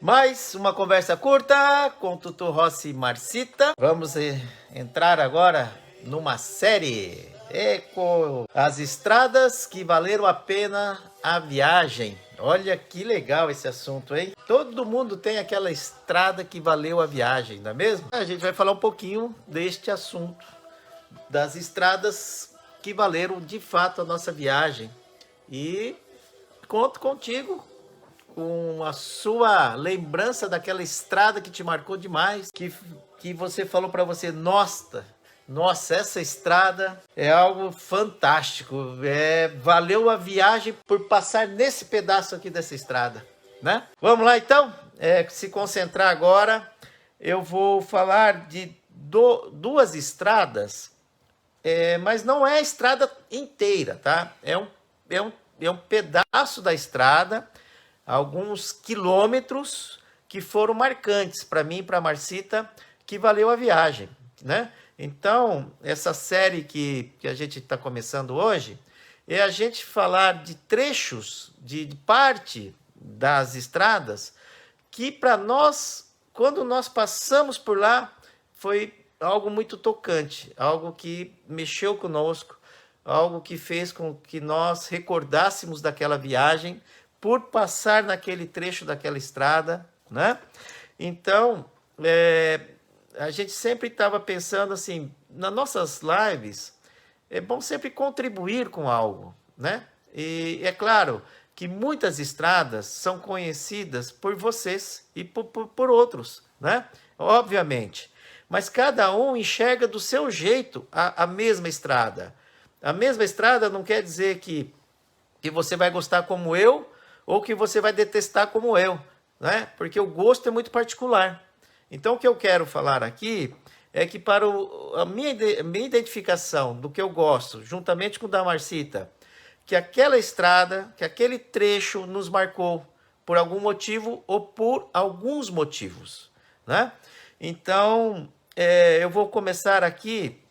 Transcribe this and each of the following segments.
Mais uma conversa curta com Tutu Rossi e Marcita. Vamos entrar agora numa série com as estradas que valeram a pena a viagem. Olha que legal esse assunto, hein? Todo mundo tem aquela estrada que valeu a viagem, não é mesmo? A gente vai falar um pouquinho deste assunto, das estradas que valeram de fato a nossa viagem. E conto contigo com a sua lembrança daquela estrada que te marcou demais, que você falou para você, nossa, essa estrada é algo fantástico, valeu a viagem por passar nesse pedaço aqui dessa estrada, né? Vamos lá então, se concentrar agora. Eu vou falar de duas estradas, mas não é a estrada inteira, tá? É um pedaço da estrada, alguns quilômetros que foram marcantes para mim e para a Marcita, que valeu a viagem, né? Então, essa série que a gente está começando hoje, é a gente falar de trechos, de parte das estradas, que para nós, quando nós passamos por lá, foi algo muito tocante, algo que mexeu conosco, algo que fez com que nós recordássemos daquela viagem, por passar naquele trecho daquela estrada, né? Então, a gente sempre estava pensando assim, nas nossas lives, é bom sempre contribuir com algo, né? E é claro que muitas estradas são conhecidas por vocês e por outros, né? Obviamente. Mas cada um enxerga do seu jeito a mesma estrada. A mesma estrada não quer dizer que você vai gostar como eu, ou que você vai detestar como eu, né? Porque o gosto é muito particular. Então, o que eu quero falar aqui é que para a minha identificação do que eu gosto, juntamente com o da Marcita, que aquela estrada, que aquele trecho nos marcou por algum motivo ou por alguns motivos, né? Então, eu vou começar aqui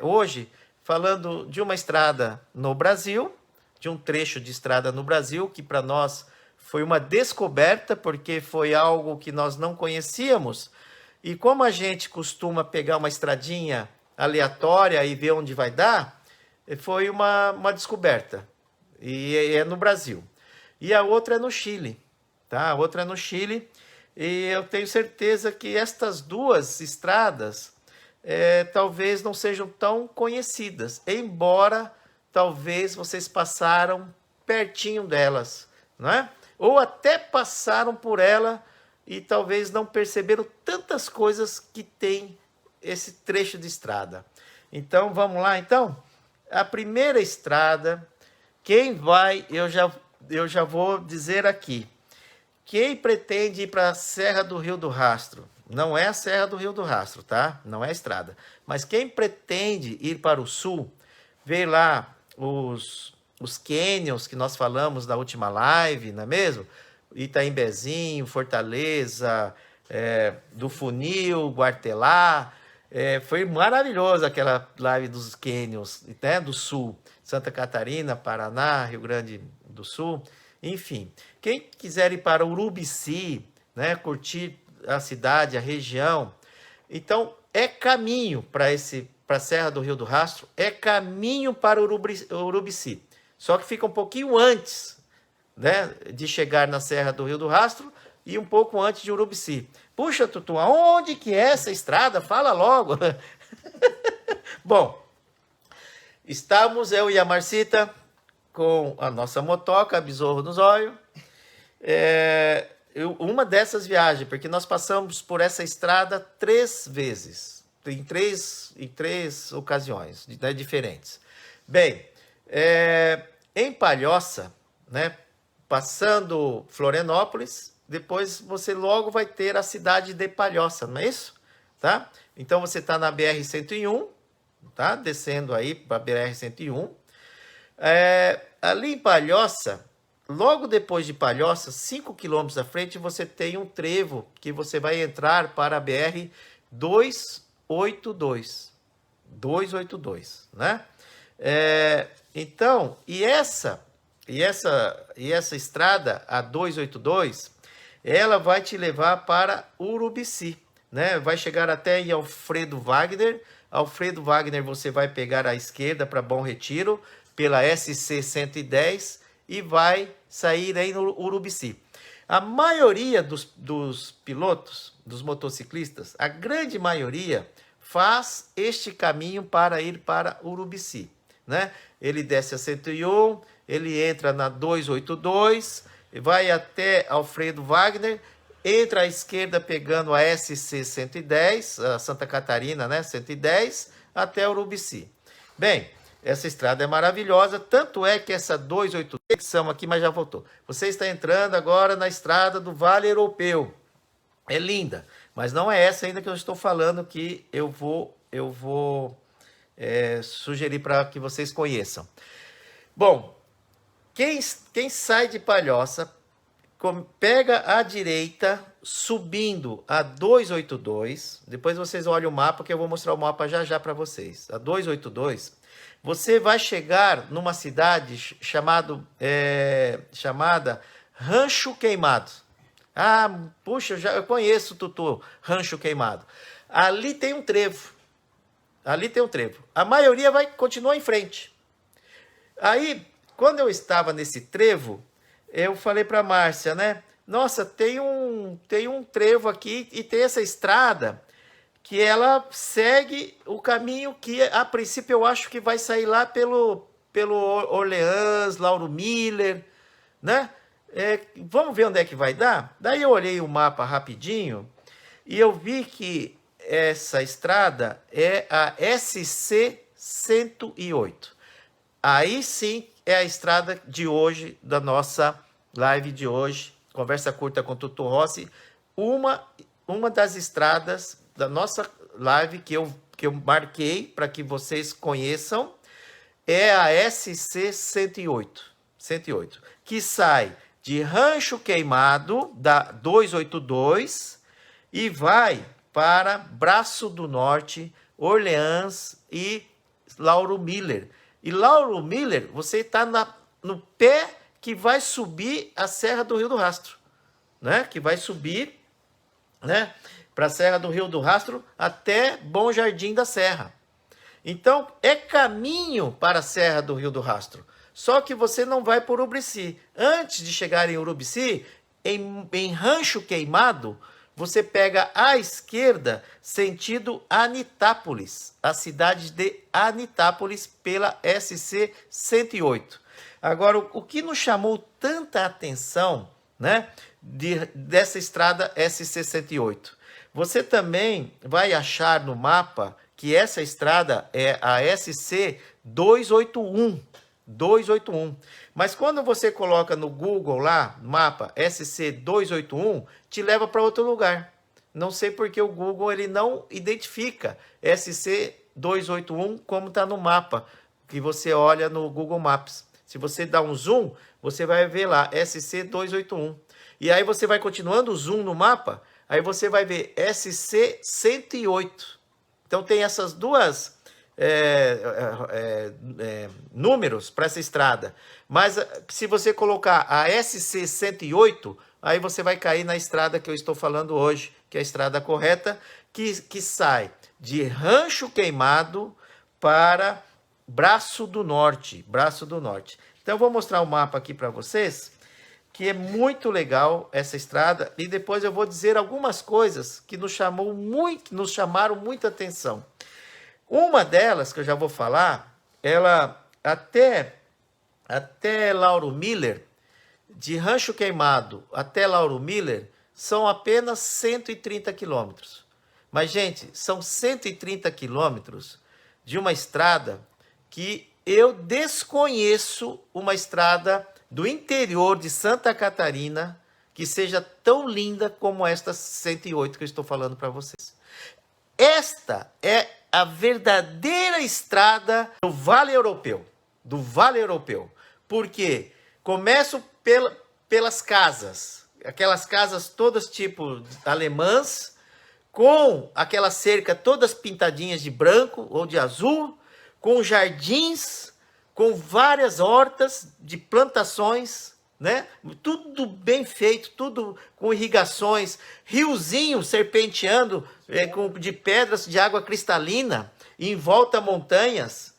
hoje falando de uma estrada no Brasil, de um trecho de estrada no Brasil, que para nós foi uma descoberta, porque foi algo que nós não conhecíamos. E como a gente costuma pegar uma estradinha aleatória e ver onde vai dar, foi uma descoberta. E é no Brasil. E a outra é no Chile, tá? A outra é no Chile. E eu tenho certeza que estas duas estradas talvez não sejam tão conhecidas, embora talvez vocês passaram pertinho delas, né? Ou até passaram por ela e talvez não perceberam tantas coisas que tem esse trecho de estrada. Então, vamos lá, então? A primeira estrada, quem vai, eu já vou dizer aqui. Quem pretende ir para a Serra do Rio do Rastro, não é a Serra do Rio do Rastro, tá? Não é a estrada. Mas quem pretende ir para o sul, ver lá os canyons que nós falamos na última live, não é mesmo? Itaimbezinho, Fortaleza, do Funil, Guartelá. Foi maravilhoso aquela live dos canyons, né, do sul. Santa Catarina, Paraná, Rio Grande do Sul, enfim. Quem quiser ir para Urubici, né, curtir a cidade, a região, então é caminho para a Serra do Rio do Rastro, é caminho para Urubici. Só que fica um pouquinho antes, né, de chegar na Serra do Rio do Rastro e um pouco antes de Urubici. Puxa, Tutu, aonde que é essa estrada? Fala logo. Bom, estamos, eu e a Marcita, com a nossa motoca, Besouro no Zóio. Uma dessas viagens, porque nós passamos por essa estrada 3 vezes, em três ocasiões, né, diferentes. Bem, em Palhoça, né, passando Florianópolis, depois você logo vai ter a cidade de Palhoça, não é isso? Tá? Então você está na BR-101, tá? Descendo aí para a BR-101. Ali em Palhoça, logo depois de Palhoça, 5 quilômetros à frente, você tem um trevo que você vai entrar para a BR-282. 282, né? Então, e essa estrada, a 282, ela vai te levar para Urubici, né? Vai chegar até em Alfredo Wagner. Alfredo Wagner você vai pegar à esquerda para Bom Retiro, pela SC 110 e vai sair aí no Urubici. A maioria dos pilotos, dos motociclistas, a grande maioria faz este caminho para ir para Urubici, né? Ele desce a 101, ele entra na 282, vai até Alfredo Wagner, entra à esquerda pegando a SC 110, a Santa Catarina, né? 110, até Urubici. Bem, essa estrada é maravilhosa, tanto é que essa 282, aqui, mas já voltou. Você está entrando agora na estrada do Vale Europeu. É linda, mas não é essa ainda que eu estou falando que eu vou sugerir para que vocês conheçam. Bom, quem sai de Palhoça, pega a direita, subindo a 282, depois vocês olham o mapa, que eu vou mostrar o mapa já já para vocês. A 282, você vai chegar numa cidade chamada Rancho Queimado. Ah, puxa, eu conheço, Tutu, Rancho Queimado. Ali tem um trevo. Ali tem um trevo. A maioria vai continuar em frente. Aí, quando eu estava nesse trevo, eu falei para a Márcia, né? Nossa, tem um trevo aqui e tem essa estrada que ela segue o caminho que, a princípio, eu acho que vai sair lá pelo Orleans, Lauro Miller, né? Vamos ver onde é que vai dar? Daí eu olhei o mapa rapidinho e eu vi que essa estrada é a SC 108. Aí sim é a estrada de hoje, da nossa live de hoje, Conversa Curta com Tutu Rossi, uma das estradas da nossa live que eu marquei para que vocês conheçam, é a SC 108, que sai de Rancho Queimado, da 282, e vai para Braço do Norte, Orleans e Lauro Miller. E Lauro Miller, você está no pé que vai subir a Serra do Rio do Rastro, né? Que vai subir, né, para a Serra do Rio do Rastro até Bom Jardim da Serra. Então, é caminho para a Serra do Rio do Rastro. Só que você não vai por Urubici. Antes de chegar em Urubici, em Rancho Queimado, você pega à esquerda, sentido Anitápolis, a cidade de Anitápolis, pela SC 108. Agora, o que nos chamou tanta atenção, né, dessa estrada SC 108? Você também vai achar no mapa que essa estrada é a SC 281. Mas quando você coloca no Google lá, mapa SC 281, te leva para outro lugar. Não sei porque o Google ele não identifica SC 281 como está no mapa, que você olha no Google Maps. Se você dá um zoom, você vai ver lá SC 281. E aí você vai continuando o zoom no mapa, aí você vai ver SC 108. Então tem essas duas números para essa estrada. Mas se você colocar a SC 108, aí você vai cair na estrada que eu estou falando hoje, que é a estrada correta, que sai de Rancho Queimado para Braço do Norte. Então eu vou mostrar o mapa aqui para vocês, que é muito legal essa estrada, e depois eu vou dizer algumas coisas que nos chamaram muita atenção. Uma delas, que eu já vou falar, ela até Lauro Miller, de Rancho Queimado até Lauro Miller, são apenas 130 quilômetros. Mas, gente, são 130 quilômetros de uma estrada que eu desconheço, uma estrada do interior de Santa Catarina que seja tão linda como esta 108 que eu estou falando para vocês. Esta é a verdadeira estrada do Vale Europeu. Porque começo pelas casas, aquelas casas todas tipo alemãs, com aquela cerca todas pintadinhas de branco ou de azul, com jardins, com várias hortas de plantações, né? Tudo bem feito, tudo com irrigações, riozinho serpenteando de pedras de água cristalina em volta a montanhas.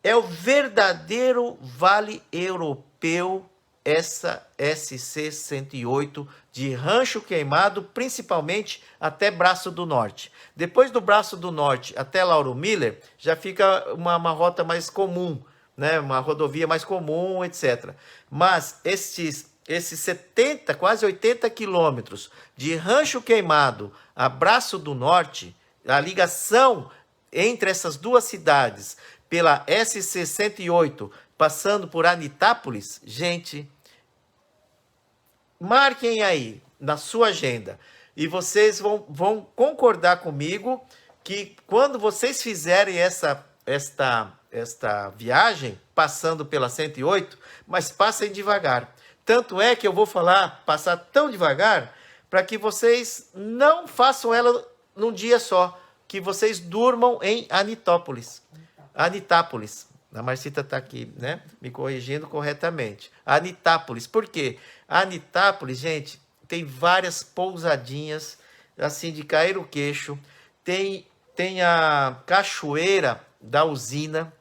É o verdadeiro Vale Europeu, essa SC-108 de Rancho Queimado, principalmente até Braço do Norte. Depois do Braço do Norte até Lauro Miller, já fica uma rota mais comum, né? Uma rodovia mais comum, etc. Mas esses 70, quase 80 quilômetros de Rancho Queimado a Braço do Norte, a ligação entre essas duas cidades pela SC-108, passando por Anitápolis, gente, marquem aí na sua agenda e vocês vão concordar comigo que quando vocês fizerem esta viagem, passando pela 108, mas passem devagar. Tanto é que eu vou passar tão devagar, para que vocês não façam ela num dia só, que vocês durmam em Anitápolis. A Marcita está aqui, né? Me corrigindo corretamente. Anitápolis. Por quê? Anitápolis, gente, tem várias pousadinhas, assim, de cair o queixo. Tem a cachoeira da usina,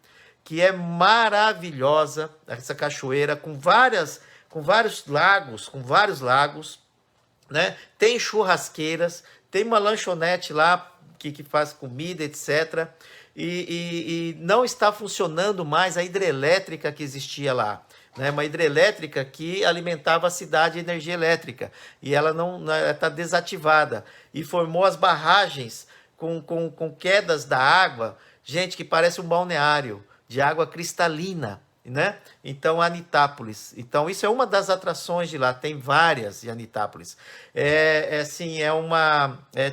que é maravilhosa, essa cachoeira, com vários lagos, né? Tem churrasqueiras, tem uma lanchonete lá que faz comida, etc. E não está funcionando mais a hidrelétrica que existia lá, né? Uma hidrelétrica que alimentava a cidade de energia elétrica, e ela não está desativada, e formou as barragens com quedas da água, gente, que parece um balneário de água cristalina, né? Então, Anitápolis. Então, isso é uma das atrações de lá. Tem várias de Anitápolis. É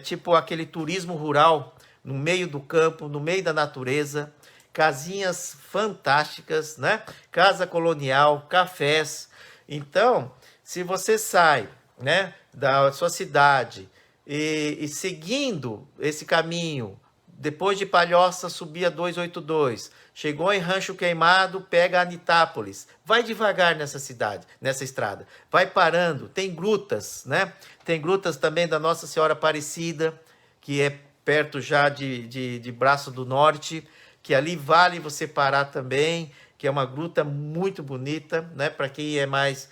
tipo aquele turismo rural no meio do campo, no meio da natureza, casinhas fantásticas, né? Casa colonial, cafés. Então, se você sai, né, da sua cidade e seguindo esse caminho, depois de Palhoça, subia 282, chegou em Rancho Queimado, pega Anitápolis, vai devagar nessa cidade, nessa estrada, vai parando, tem grutas, né? Tem grutas também da Nossa Senhora Aparecida, que é perto já de Braço do Norte, que ali vale você parar também, que é uma gruta muito bonita, né? Para quem é mais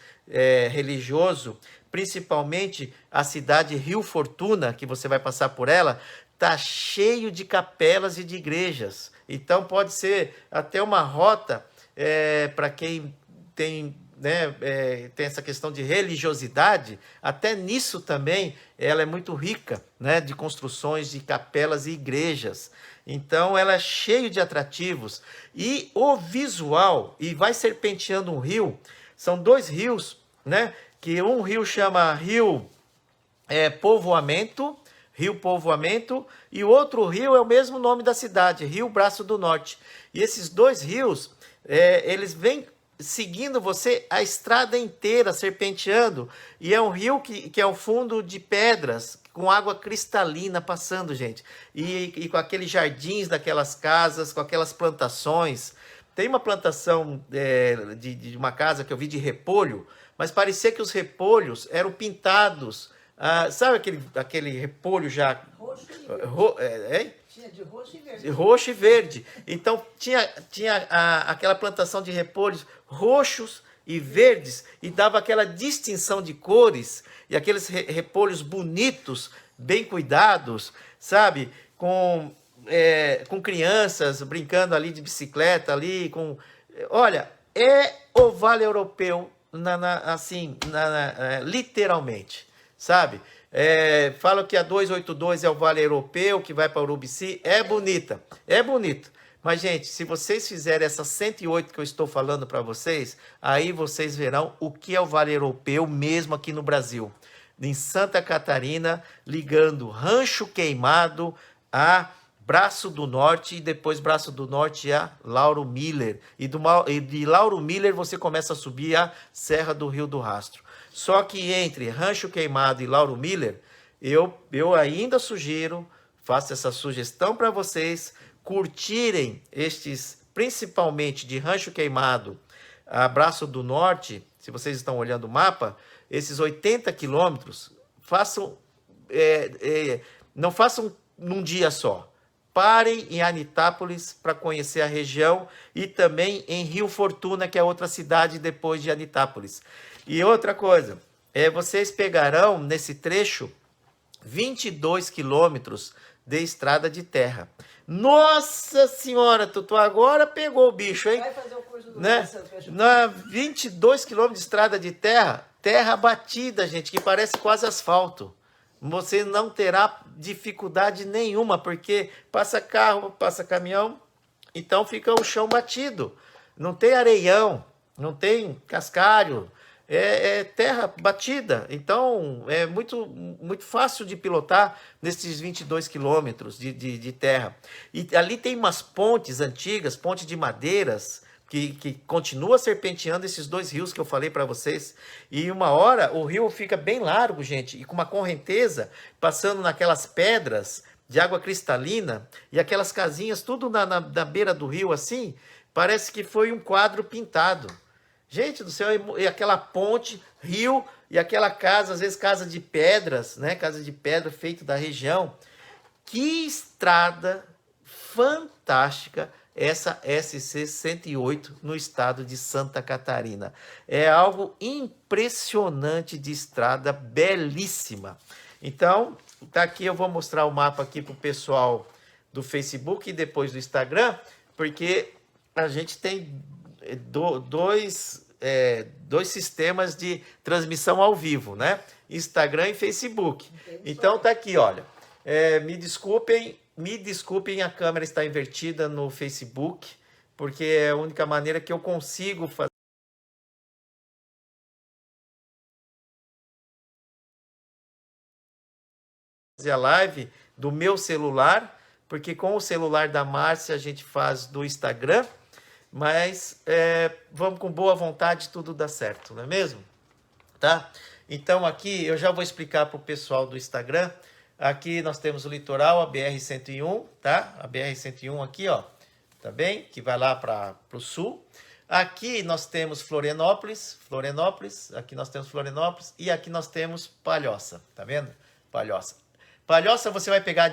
religioso, principalmente a cidade Rio Fortuna, que você vai passar por ela, tá cheio de capelas e de igrejas. Então pode ser até uma rota para quem tem, né, tem essa questão de religiosidade. Até nisso também ela é muito rica, né, de construções de capelas e igrejas. Então ela é cheia de atrativos. E o visual, e vai serpenteando um rio, são dois rios, né, que um rio chama Rio Povoamento, e o outro rio é o mesmo nome da cidade, Rio Braço do Norte. E esses dois rios, eles vêm seguindo você a estrada inteira, serpenteando, e é um rio que é um fundo de pedras, com água cristalina passando, gente, e com aqueles jardins daquelas casas, com aquelas plantações. Tem uma plantação de uma casa que eu vi de repolho, mas parecia que os repolhos eram pintados. Sabe aquele repolho já... Roxo e verde. Tinha de roxo e verde. De roxo e verde. Então, tinha aquela plantação de repolhos roxos e verdes, e dava aquela distinção de cores, e aqueles repolhos bonitos, bem cuidados, sabe? Com crianças brincando ali de bicicleta, ali com... Olha, é o Vale Europeu, literalmente. Sabe? Falam que a 282 é o Vale Europeu, que vai para Urubici. É bonita. Mas, gente, se vocês fizerem essa 108 que eu estou falando para vocês, aí vocês verão o que é o Vale Europeu mesmo aqui no Brasil. Em Santa Catarina, ligando Rancho Queimado a Braço do Norte, e depois Braço do Norte a Lauro Miller. E de Lauro Miller você começa a subir a Serra do Rio do Rastro. Só que entre Rancho Queimado e Lauro Miller, eu ainda sugiro, faço essa sugestão para vocês, curtirem estes, principalmente de Rancho Queimado a Braço do Norte, se vocês estão olhando o mapa, esses 80 quilômetros, não façam num dia só. Parem em Anitápolis para conhecer a região e também em Rio Fortuna, que é outra cidade depois de Anitápolis. E outra coisa, vocês pegarão nesse trecho 22 quilômetros de estrada de terra. Nossa senhora, Tutu, agora pegou o bicho, hein? Vai fazer o curso do né? 22 quilômetros de estrada de terra, terra batida, gente, que parece quase asfalto. Você não terá dificuldade nenhuma, porque passa carro, passa caminhão, então fica o chão batido. Não tem areião, não tem cascalho, é terra batida. Então é muito, muito fácil de pilotar nesses 22 quilômetros de terra. E ali tem umas pontes antigas, pontes de madeiras, que continua serpenteando esses dois rios que eu falei para vocês. E uma hora o rio fica bem largo, gente, e com uma correnteza passando naquelas pedras de água cristalina e aquelas casinhas tudo na beira do rio assim, parece que foi um quadro pintado. Gente do céu, e aquela ponte, rio, e aquela casa, às vezes casa de pedras, né? Casa de pedra feita da região. Que estrada fantástica essa SC-108 no estado de Santa Catarina. É algo impressionante de estrada, belíssima. Então, tá aqui, eu vou mostrar o mapa aqui para o pessoal do Facebook e depois do Instagram, porque a gente tem dois sistemas de transmissão ao vivo, né? Instagram e Facebook. Então tá aqui, olha. Me desculpem, a câmera está invertida no Facebook, porque é a única maneira que eu consigo fazer a live do meu celular, porque com o celular da Márcia a gente faz do Instagram, mas vamos com boa vontade, tudo dá certo, não é mesmo? Tá? Então aqui eu já vou explicar para o pessoal do Instagram. Aqui nós temos o litoral, a BR-101, tá? A BR-101 aqui, ó, tá bem? Que vai lá para o sul. Aqui nós temos Florianópolis, aqui nós temos Florianópolis e aqui nós temos Palhoça, tá vendo? Palhoça. Palhoça você vai pegar a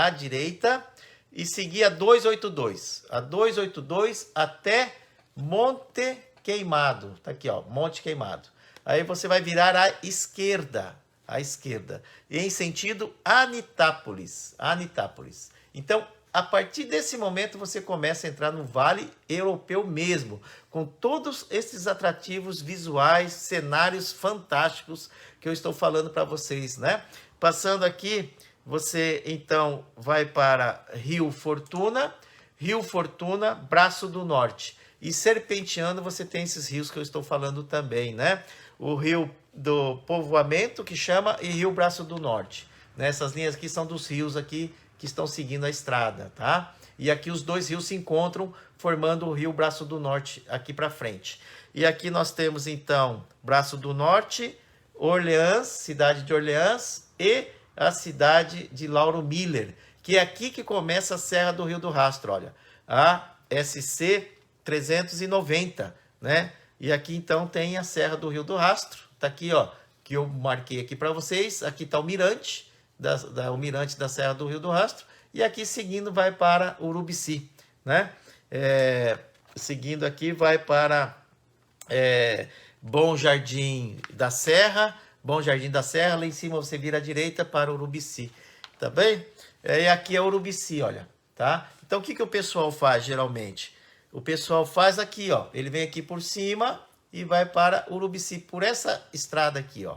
direita e seguir a 282. A 282 até Monte Queimado, tá aqui, ó, Monte Queimado. Aí você vai virar à esquerda, em sentido Anitápolis. Então, a partir desse momento, você começa a entrar no Vale Europeu mesmo, com todos esses atrativos visuais, cenários fantásticos que eu estou falando para vocês, né? Passando aqui, você então vai para Rio Fortuna, Braço do Norte. E serpenteando, você tem esses rios que eu estou falando também, né? O rio do Povoamento, que chama, e Rio Braço do Norte. Né? Essas linhas aqui são dos rios aqui que estão seguindo a estrada, tá? E aqui os dois rios se encontram, formando o Rio Braço do Norte aqui para frente. E aqui nós temos, então, Braço do Norte, Orleans, cidade de Orleans, e a cidade de Lauro Miller, que é aqui que começa a Serra do Rio do Rastro, olha. A SC 390, né? E aqui então tem a Serra do Rio do Rastro, tá aqui, ó, que eu marquei aqui para vocês. Aqui tá o mirante, o mirante da Serra do Rio do Rastro, e aqui seguindo vai para Urubici, né? Seguindo aqui vai para Bom Jardim da Serra, lá em cima você vira à direita para Urubici, tá bem? E aqui é Urubici, olha, tá? Então o que o pessoal faz geralmente? O pessoal faz aqui, ó, ele vem aqui por cima e vai para Urubici, por essa estrada aqui, ó,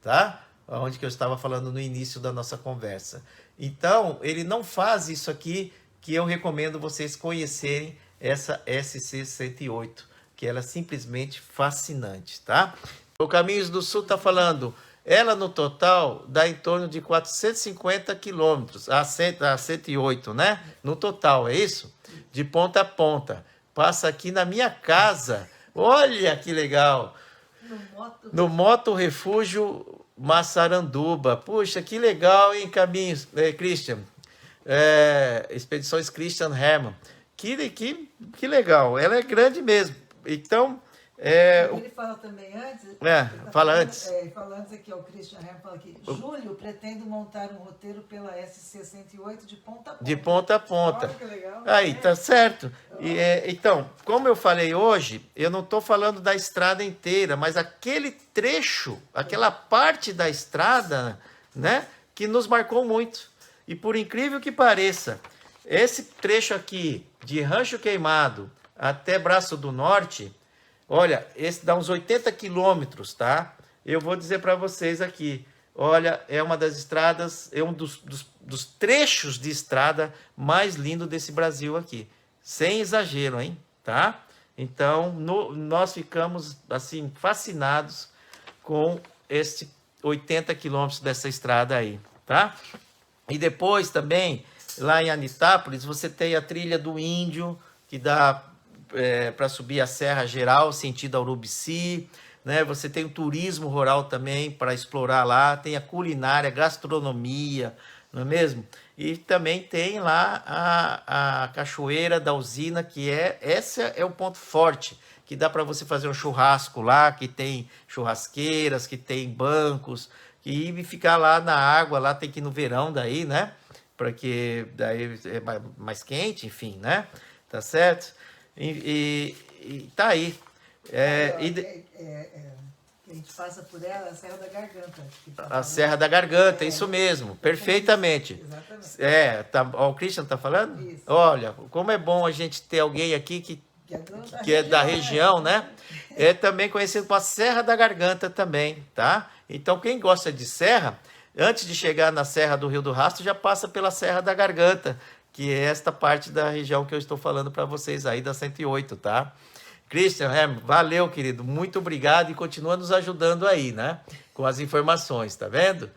tá? Onde que eu estava falando no início da nossa conversa. Então, ele não faz isso aqui, que eu recomendo vocês conhecerem essa SC-108, que ela é simplesmente fascinante, tá? O Caminhos do Sul está falando, ela no total dá em torno de 450 quilômetros, a 108, né? No total, é isso? De ponta a ponta. Passa aqui na minha casa. Olha que legal. No Moto Refúgio Massaranduba. Puxa, que legal, hein, Caminhos, Christian. Expedições Christian Hermann. Que legal. Ela é grande mesmo. Então, Ele fala também antes. Fala antes. Fala antes aqui, o Christian Herr fala aqui. Júlio pretende montar um roteiro pela SC-108 de ponta a ponta. De ponta a ponta. Olha que legal. Aí, tá certo. Então, como eu falei hoje, eu não estou falando da estrada inteira, mas aquele trecho, aquela parte da estrada, né, que nos marcou muito. E por incrível que pareça, esse trecho aqui, de Rancho Queimado até Braço do Norte, olha, esse dá uns 80 quilômetros, tá? Eu vou dizer para vocês aqui, olha, é uma das estradas, é um dos trechos de estrada mais lindo desse Brasil aqui. Sem exagero, hein? Tá? Então, nós ficamos, assim, fascinados com esse 80 quilômetros dessa estrada aí, tá? E depois também, lá em Anitápolis, você tem a trilha do Índio, que dá para subir a Serra Geral, sentido a Urubici, né? Você tem o turismo rural também para explorar lá, tem a culinária, gastronomia, não é mesmo? E também tem lá a Cachoeira da Usina, que esse é o ponto forte, que dá para você fazer um churrasco lá, que tem churrasqueiras, que tem bancos, e ficar lá na água, lá tem que ir no verão daí, né? Porque daí é mais quente, enfim, né? Tá certo? E tá aí. A gente passa por ela, a Serra da Garganta. A Serra da Garganta, isso mesmo, perfeitamente. Exatamente. O Christian tá falando? Isso. Olha, como é bom a gente ter alguém aqui que é da região, né? É também conhecido como a Serra da Garganta também, tá? Então, quem gosta de serra, antes de chegar na Serra do Rio do Rastro, já passa pela Serra da Garganta, que é esta parte da região que eu estou falando para vocês aí, da 108, tá? Christian, valeu, querido, muito obrigado e continua nos ajudando aí, né? Com as informações, tá vendo?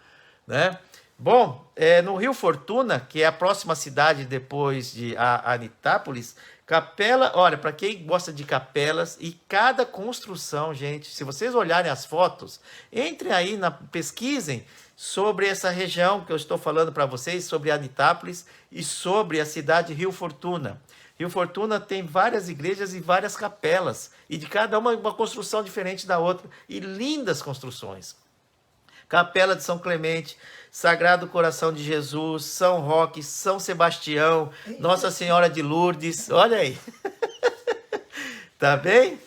Né? Bom, no Rio Fortuna, que é a próxima cidade depois de Anitápolis, capela, olha, para quem gosta de capelas, e cada construção, gente, se vocês olharem as fotos, entrem aí, pesquisem sobre essa região que eu estou falando para vocês, sobre Anitápolis e sobre a cidade de Rio Fortuna. Rio Fortuna tem várias igrejas e várias capelas, e de cada uma construção diferente da outra, e lindas construções. Capela de São Clemente, Sagrado Coração de Jesus, São Roque, São Sebastião, Nossa Senhora de Lourdes, olha aí. Tá bem?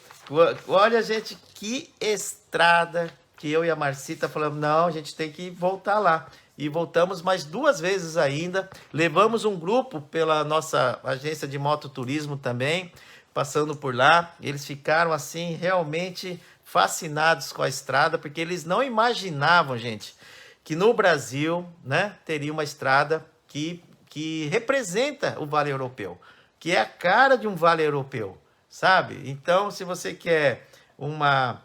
Olha, gente, que estrada que eu e a Marcita falamos, não, a gente tem que voltar lá. E voltamos mais 2 vezes ainda. Levamos um grupo pela nossa agência de mototurismo também, passando por lá. Eles ficaram, assim, realmente fascinados com a estrada, porque eles não imaginavam, gente, que no Brasil, né, teria uma estrada que representa o Vale Europeu, que é a cara de um Vale Europeu, sabe? Então, se você quer uma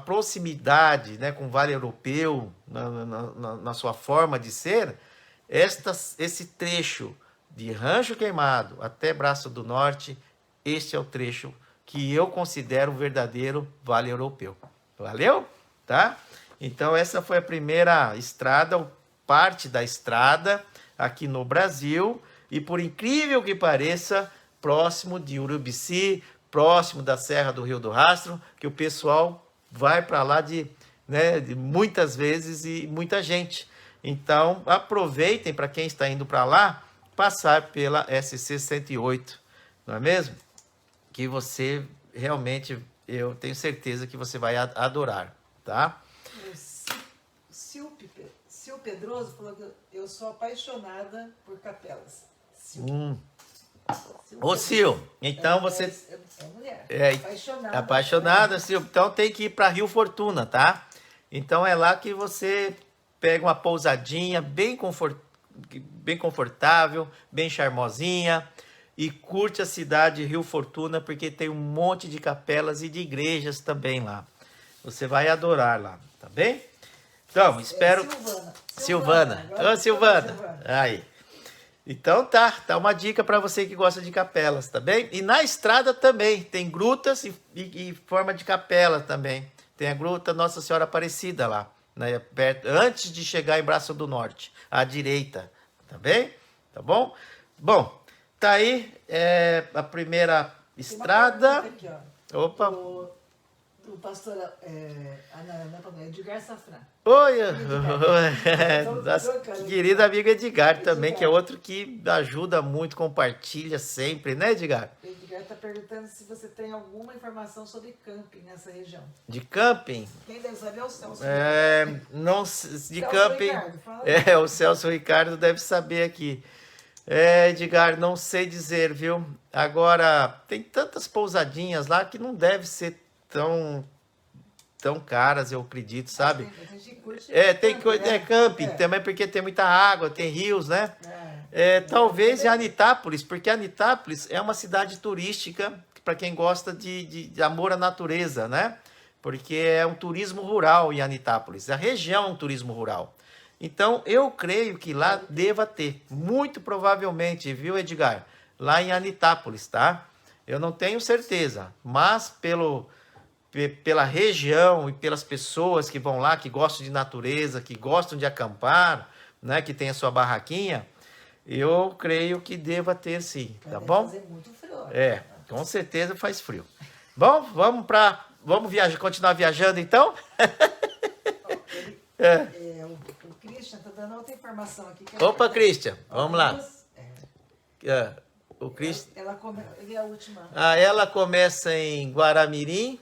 proximidade, né, com o Vale Europeu na sua forma de ser, esse trecho de Rancho Queimado até Braço do Norte, este é o trecho que eu considero o verdadeiro Vale Europeu. Valeu? Tá? Então, essa foi a primeira estrada, parte da estrada aqui no Brasil, e por incrível que pareça, próximo de Urubici, próximo da Serra do Rio do Rastro, que o pessoal vai para lá de muitas vezes e muita gente. Então, aproveitem para quem está indo para lá, passar pela SC 108, não é mesmo? Que você realmente, eu tenho certeza que você vai adorar, tá? Sil Pedroso falou que eu sou apaixonada por capelas. Ô, Sil, então você... É mulher. Apaixonada, Sil. Então tem que ir para Rio Fortuna, tá? Então é lá que você pega uma pousadinha bem confortável, bem charmosinha, e curte a cidade de Rio Fortuna, porque tem um monte de capelas e de igrejas também lá. Você vai adorar lá, tá bem? Então, espero... Silvana. Ô, Silvana. Aí. Então tá uma dica para você que gosta de capelas, tá bem? E na estrada também, tem grutas e forma de capela também. Tem a gruta Nossa Senhora Aparecida lá, né, perto, antes de chegar em Braço do Norte, à direita, tá bem? Tá bom? Bom, tá aí a primeira estrada. Aqui, Opa! do pastor Edgar Safran. Oi, Edgar. nossa querido amigo Edgar também, que é outro que ajuda muito, compartilha sempre, né, Edgar? Edgar está perguntando se você tem alguma informação sobre camping nessa região. De camping? Quem deve saber é o Celso. Não, de Celso camping. Ricardo, fala. O Celso Ricardo deve saber aqui. Edgar, não sei dizer, viu? Agora, tem tantas pousadinhas lá que não deve ser tão caras, eu acredito, sabe? Tem gente que curte Tem camping, né? camping também, porque tem muita água, tem rios, né? Talvez em Anitápolis, porque Anitápolis é uma cidade turística para quem gosta de amor à natureza, né? Porque é um turismo rural em Anitápolis. A região é um turismo rural. Então, eu creio que lá deva ter, muito provavelmente, viu, Edgar? Lá em Anitápolis, tá? Eu não tenho certeza, mas pela região e pelas pessoas que vão lá, que gostam de natureza, que gostam de acampar, né, que tem a sua barraquinha, eu creio que deva ter sim, tá bom? Fazer muito frio. Com certeza faz frio. Bom, vamos viajar, continuar viajando então? O Christian está dando outra informação aqui. Opa, Christian, vamos lá. O Christian... Ele é a última. Ela começa em Guaramirim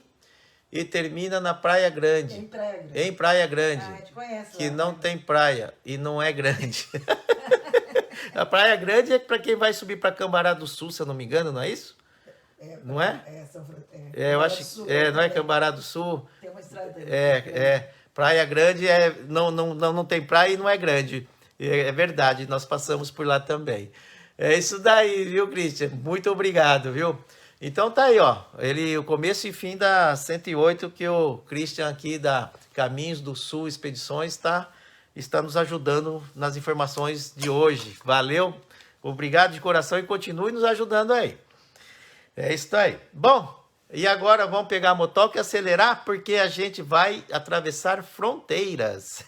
e termina na Praia Grande. Em Praia Grande. Em Praia Grande. A gente conhece que lá, não né? tem praia e não é grande. A Praia Grande é para quem vai subir para Cambará do Sul, se eu não me engano, não é isso? Não é? Eu acho que não é Cambará do Sul. Tem uma estrada aí. Praia Grande não tem praia e não é grande. É verdade, nós passamos por lá também. É isso daí, viu, Christian? Muito obrigado, viu? Então tá aí, ó. O começo e fim da 108 que o Christian aqui da Caminhos do Sul Expedições está nos ajudando nas informações de hoje. Valeu, obrigado de coração e continue nos ajudando aí. É isso aí. Bom, e agora vamos pegar a motoca e acelerar, porque a gente vai atravessar fronteiras.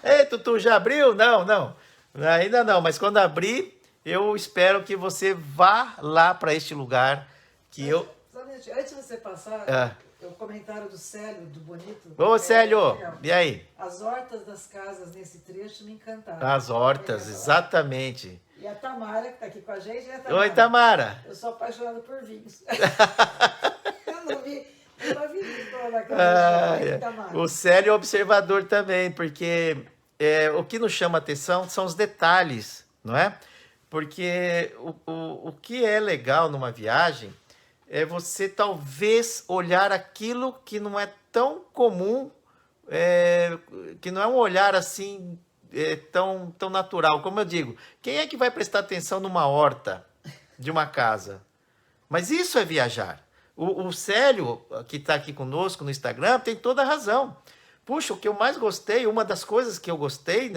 Ei, Tutu, já abriu? Não. Ainda não, mas quando abrir, eu espero que você vá lá para este lugar que eu... Antes de você passar, o comentário do Célio, do Bonito. Ô, Célio, e aí? As hortas das casas nesse trecho me encantaram. As hortas, exatamente. E a Tamara, que está aqui com a gente, né, Tamara? Oi, Tamara. Eu sou apaixonada por vinhos. Eu não vi toda aquela região, Tamara. O Célio é observador também, porque o que nos chama atenção são os detalhes, não é? Porque o que é legal numa viagem é você talvez olhar aquilo que não é tão comum, que não é um olhar assim tão natural. Como eu digo, quem é que vai prestar atenção numa horta de uma casa? Mas isso é viajar. O Célio, que está aqui conosco no Instagram, tem toda a razão. Puxa, o que eu mais gostei, uma das coisas que eu gostei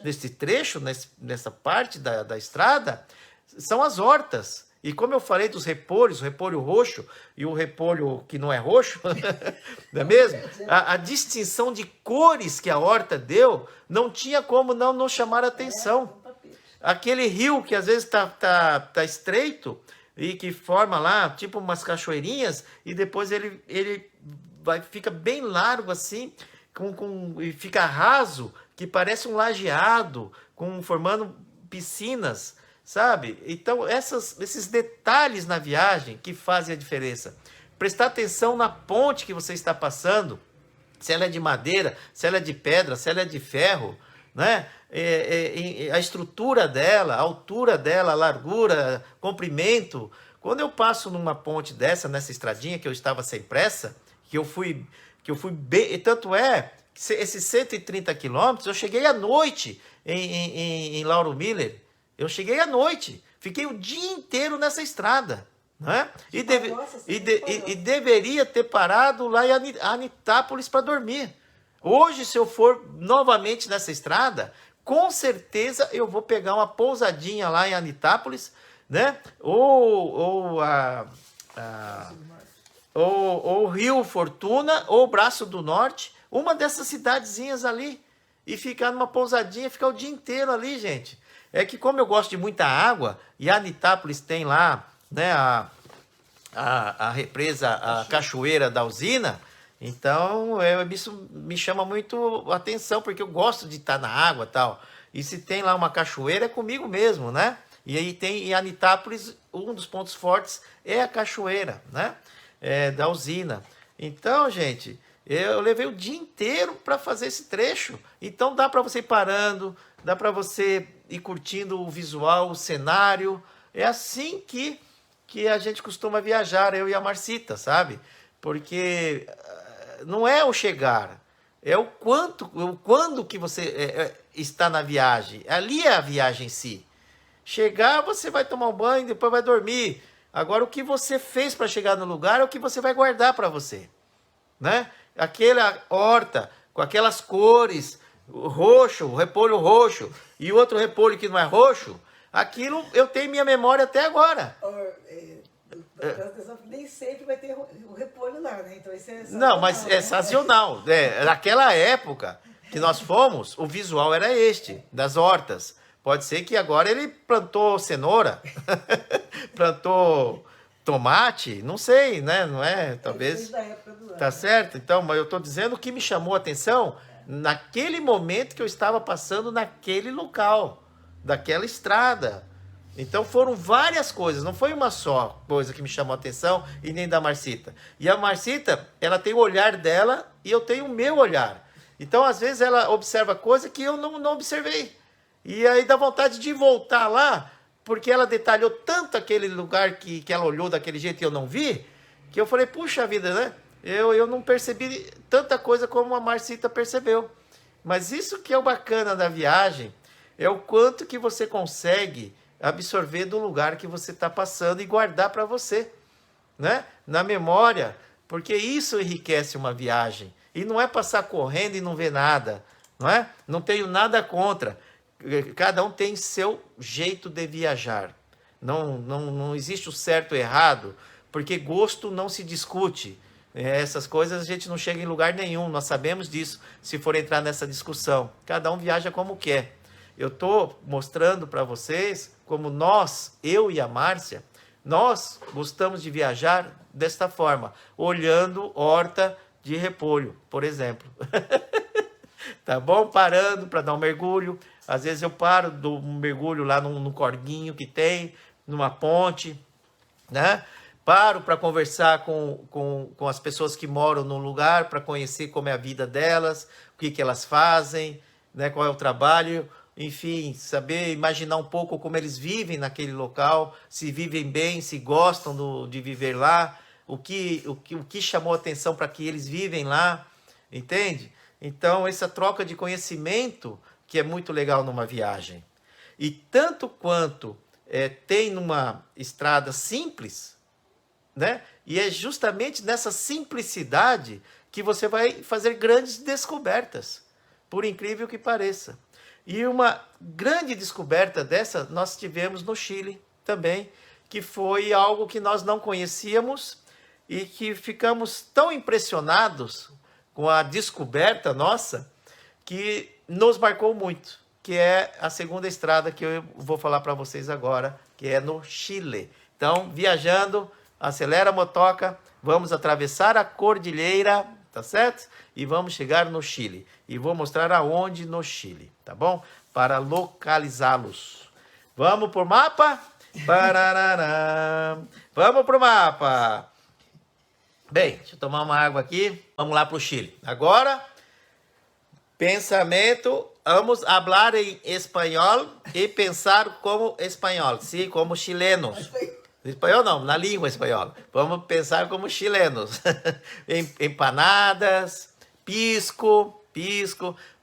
nesse trecho, nessa parte da estrada, são as hortas. E como eu falei dos repolhos, o repolho roxo e o repolho que não é roxo, não é mesmo? A distinção de cores que a horta deu, não tinha como não chamar a atenção. Aquele rio que às vezes tá estreito e que forma lá, tipo umas cachoeirinhas, e depois ele fica bem largo assim, e fica raso, que parece um lajeado, formando piscinas, sabe? Então, esses detalhes na viagem que fazem a diferença. Prestar atenção na ponte que você está passando, se ela é de madeira, se ela é de pedra, se ela é de ferro, né? A estrutura dela, a altura dela, a largura, comprimento. Quando eu passo numa ponte nessa estradinha que eu estava sem pressa, que eu fui bem, tanto que esses 130 quilômetros, eu cheguei à noite em Lauro Miller. Eu cheguei à noite, fiquei o dia inteiro nessa estrada, né? E deveria ter parado lá em Anitápolis para dormir. Hoje, se eu for novamente nessa estrada, com certeza eu vou pegar uma pousadinha lá em Anitápolis, né? Ou Rio Fortuna, ou Braço do Norte, uma dessas cidadezinhas ali, e ficar numa pousadinha, ficar o dia inteiro ali, gente. É que como eu gosto de muita água, e a Anitápolis tem lá, né, a represa, a cachoeira da usina. Então, isso me chama muito atenção, porque eu gosto de estar na água e tal. E se tem lá uma cachoeira, é comigo mesmo, né? E aí tem em Anitápolis, um dos pontos fortes é a cachoeira, né? Da usina. Então, gente, eu levei o dia inteiro para fazer esse trecho. Então dá para você ir parando, dá para você ir curtindo o visual, o cenário. É assim que a gente costuma viajar, eu e a Marcita, sabe? Porque não é o chegar, é o quando que você está na viagem. Ali é a viagem em si. Chegar, você vai tomar um banho, depois vai dormir. Agora, o que você fez para chegar no lugar é o que você vai guardar para você, né? Aquela horta com aquelas cores, o roxo, o repolho roxo e outro repolho que não é roxo, aquilo eu tenho em minha memória até agora. Nem sempre vai ter o repolho lá, né? Então isso é sazonal, não, mas é sazonal. Naquela época que nós fomos, o visual era este, das hortas. Pode ser que agora ele plantou cenoura, plantou tomate, não sei, né? Não é? Talvez. Da época do ano. Tá certo? Então, mas eu estou dizendo que me chamou a atenção naquele momento que eu estava passando naquele local, daquela estrada. Então foram várias coisas, não foi uma só coisa que me chamou a atenção e nem da Marcita. E a Marcita, ela tem o olhar dela e eu tenho o meu olhar. Então, às vezes, ela observa coisa que eu não observei. E aí dá vontade de voltar lá, porque ela detalhou tanto aquele lugar que ela olhou daquele jeito e eu não vi, que eu falei, puxa vida, né? Eu não percebi tanta coisa como a Marcita percebeu. Mas isso que é o bacana da viagem, é o quanto que você consegue absorver do lugar que você está passando e guardar para você, né? Na memória, porque isso enriquece uma viagem. E não é passar correndo e não ver nada, não é? Não tenho nada contra. Cada um tem seu jeito de viajar. Não existe o certo e o errado, porque gosto não se discute. Essas coisas a gente não chega em lugar nenhum, nós sabemos disso, se for entrar nessa discussão. Cada um viaja como quer. Eu estou mostrando para vocês como nós, eu e a Márcia, nós gostamos de viajar desta forma, olhando horta de repolho, por exemplo. Tá bom? Parando para dar um mergulho. Às vezes eu paro, dou um mergulho lá num corguinho que tem, numa ponte, né? Paro para conversar com as pessoas que moram no lugar, para conhecer como é a vida delas, o que elas fazem, né? Qual é o trabalho, enfim, saber, imaginar um pouco como eles vivem naquele local, se vivem bem, se gostam de viver lá, o que chamou a atenção para que eles vivem lá, entende? Então, essa troca de conhecimento que é muito legal numa viagem. E tanto quanto tem numa estrada simples, né? E é justamente nessa simplicidade que você vai fazer grandes descobertas, por incrível que pareça. E uma grande descoberta dessa nós tivemos no Chile também, que foi algo que nós não conhecíamos e que ficamos tão impressionados com a descoberta nossa, que nos marcou muito, que é a segunda estrada que eu vou falar para vocês agora, que é no Chile. Então, viajando, acelera a motoca, vamos atravessar a cordilheira, tá certo? E vamos chegar no Chile. E vou mostrar aonde no Chile, tá bom? Para localizá-los. Vamos pro mapa? Pararará. Vamos pro mapa. Bem, deixa eu tomar uma água aqui. Vamos lá para o Chile. Agora, pensamento. Vamos falar em espanhol e pensar como espanhol. Sim, como chilenos. Espanhol não, na língua espanhola. Vamos pensar como chilenos. Empanadas, pisco.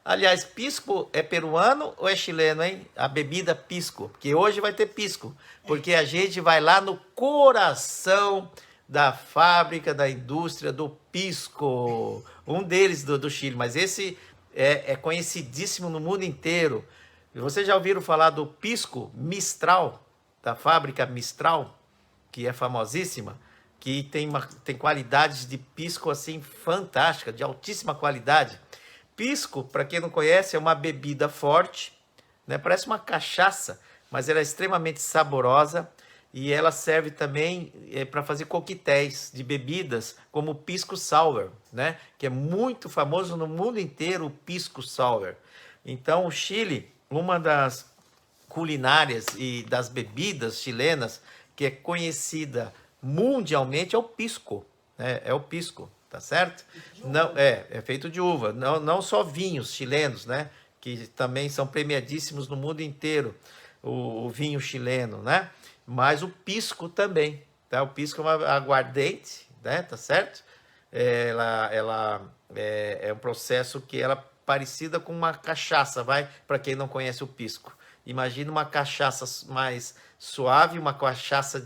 Aliás, pisco é peruano ou é chileno, hein? A bebida pisco. Porque hoje vai ter pisco. Porque a gente vai lá no coração da fábrica, da indústria do pisco, um deles do Chile, mas esse é conhecidíssimo no mundo inteiro. Vocês já ouviram falar do pisco Mistral, da fábrica Mistral, que é famosíssima, que tem qualidades de pisco assim fantástica, de altíssima qualidade. Pisco, para quem não conhece, é uma bebida forte, né? Parece uma cachaça, mas ela é extremamente saborosa. e ela serve também para fazer coquetéis de bebidas, como o pisco sour, né? Que é muito famoso no mundo inteiro, o pisco sour. Então, o Chile, uma das culinárias e das bebidas chilenas que é conhecida mundialmente é o pisco, né? É o pisco, tá certo? Não, é feito de uva. Não só vinhos chilenos, né? Que também são premiadíssimos no mundo inteiro, o vinho chileno, né? Mas o pisco também, tá? O pisco é uma aguardente, né? Tá certo? Ela é um processo que ela é parecida com uma cachaça, vai? Para quem não conhece o pisco. Imagina uma cachaça mais suave, uma cachaça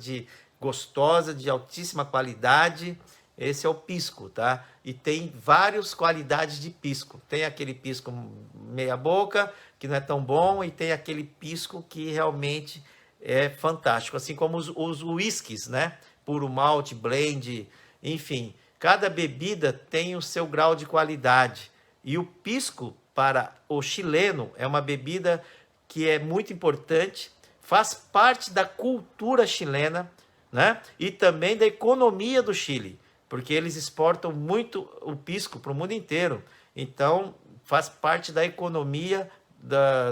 gostosa, de altíssima qualidade. Esse é o pisco, tá? E tem várias qualidades de pisco. Tem aquele pisco meia boca, que não é tão bom, e tem aquele pisco que realmente é fantástico. Assim como os whiskies, né? Puro malte, blend, enfim. Cada bebida tem o seu grau de qualidade. E o pisco, para o chileno, é uma bebida que é muito importante, faz parte da cultura chilena, né? E também da economia do Chile, porque eles exportam muito o pisco para o mundo inteiro. Então, faz parte da economia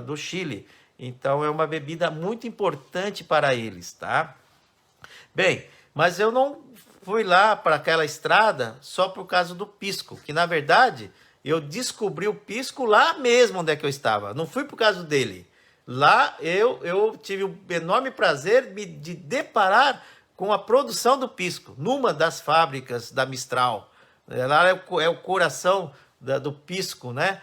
do Chile. Então, é uma bebida muito importante para eles, tá? Bem, mas eu não fui lá para aquela estrada só por causa do pisco, que na verdade eu descobri o pisco lá mesmo onde é que eu estava. Não fui por causa dele. Lá eu tive o enorme prazer de deparar com a produção do pisco, numa das fábricas da Mistral. Lá é o coração do pisco, né?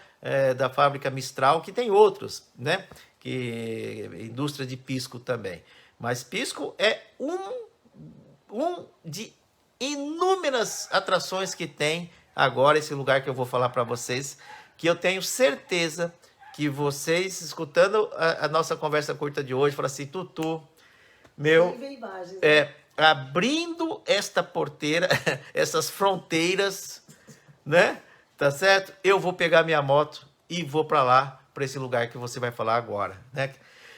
Da fábrica Mistral, que tem outros, né? Que indústria de pisco também. Mas pisco é um de inúmeras atrações que tem agora esse lugar que eu vou falar para vocês, que eu tenho certeza que vocês, escutando a nossa conversa curta de hoje, falam assim, Tutu, meu, abrindo esta porteira, essas fronteiras, né? Tá certo? Eu vou pegar minha moto e vou para lá, para esse lugar que você vai falar agora, né?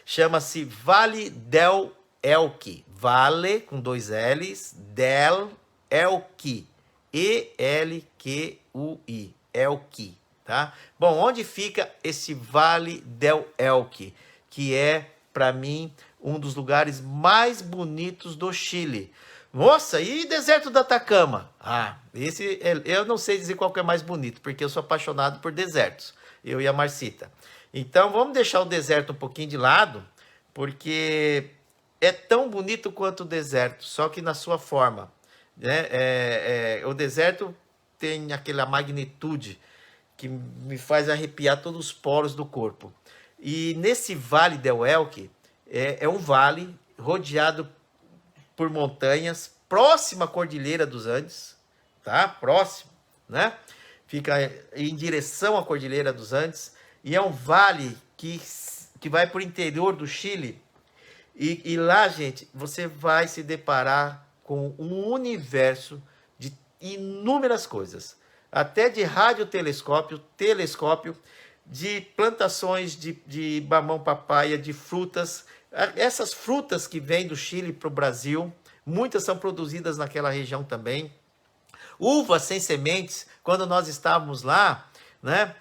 Chama-se Vale del Elqui. Vale, com 2 L's, del Elqui. E-L-Q-U-I. Elqui, tá? Bom, onde fica esse Vale del Elqui? Que é, para mim, um dos lugares mais bonitos do Chile. Nossa, e deserto do Atacama? Esse eu não sei dizer qual que é mais bonito, porque eu sou apaixonado por desertos, eu e a Marcita. Então, vamos deixar o deserto um pouquinho de lado, porque é tão bonito quanto o deserto, só que na sua forma, né? O deserto tem aquela magnitude que me faz arrepiar todos os poros do corpo. E nesse Vale del Elqui, é um vale rodeado por montanhas, próxima à Cordilheira dos Andes, tá? Próximo, né? Fica em direção à Cordilheira dos Andes, e é um vale que vai para o interior do Chile, e lá, gente, você vai se deparar com um universo de inúmeras coisas, até de radiotelescópio, telescópio, de plantações de mamão-papaya, de frutas. Essas frutas que vêm do Chile para o Brasil, muitas são produzidas naquela região também. Uvas sem sementes, quando nós estávamos lá, né?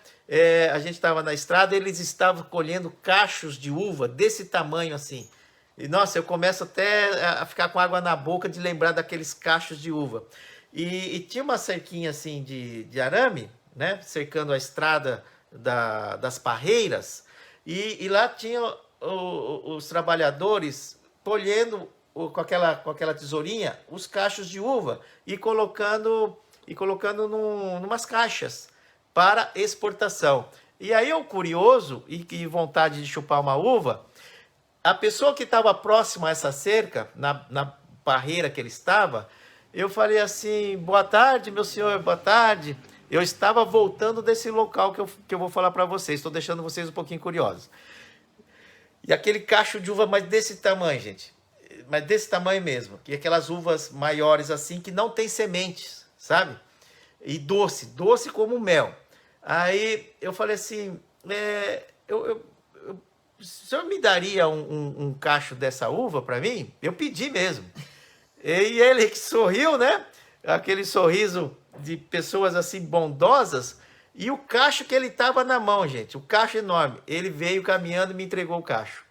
A gente estava na estrada, eles estavam colhendo cachos de uva desse tamanho assim. E, nossa, eu começo até a ficar com água na boca de lembrar daqueles cachos de uva. E tinha uma cerquinha assim de arame, né? Cercando a estrada das parreiras. E lá tinha os trabalhadores colhendo com aquela tesourinha os cachos de uva e colocando numas caixas para exportação. E aí eu, curioso e que vontade de chupar uma uva, a pessoa que estava próxima a essa cerca, na parreira que ele estava, eu falei assim, boa tarde, meu senhor, boa tarde. Eu estava voltando desse local que eu vou falar para vocês, estou deixando vocês um pouquinho curiosos. E aquele cacho de uva, mas desse tamanho, gente, mas desse tamanho mesmo, que aquelas uvas maiores assim, que não tem sementes, sabe? E doce como mel. Aí eu falei assim, o senhor me daria um cacho dessa uva para mim? Eu pedi mesmo. E ele que sorriu, né? Aquele sorriso de pessoas assim bondosas. E o cacho que ele estava na mão, gente, o cacho enorme. Ele veio caminhando e me entregou o cacho.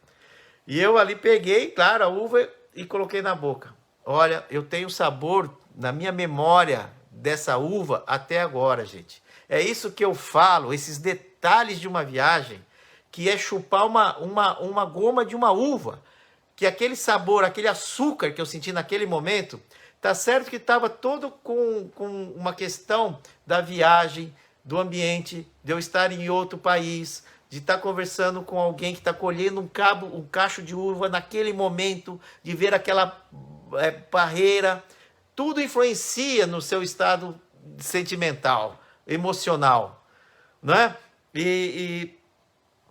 E eu ali peguei, claro, a uva e coloquei na boca. Olha, eu tenho sabor na minha memória dessa uva até agora, gente. É isso que eu falo, esses detalhes de uma viagem, que é chupar uma goma de uma uva. Que aquele sabor, aquele açúcar que eu senti naquele momento, tá certo que estava todo com uma questão da viagem, do ambiente, de eu estar em outro país, de estar conversando com alguém que está colhendo um cacho de uva naquele momento, de ver aquela barreira. Tudo influencia no seu estado sentimental, emocional, né? E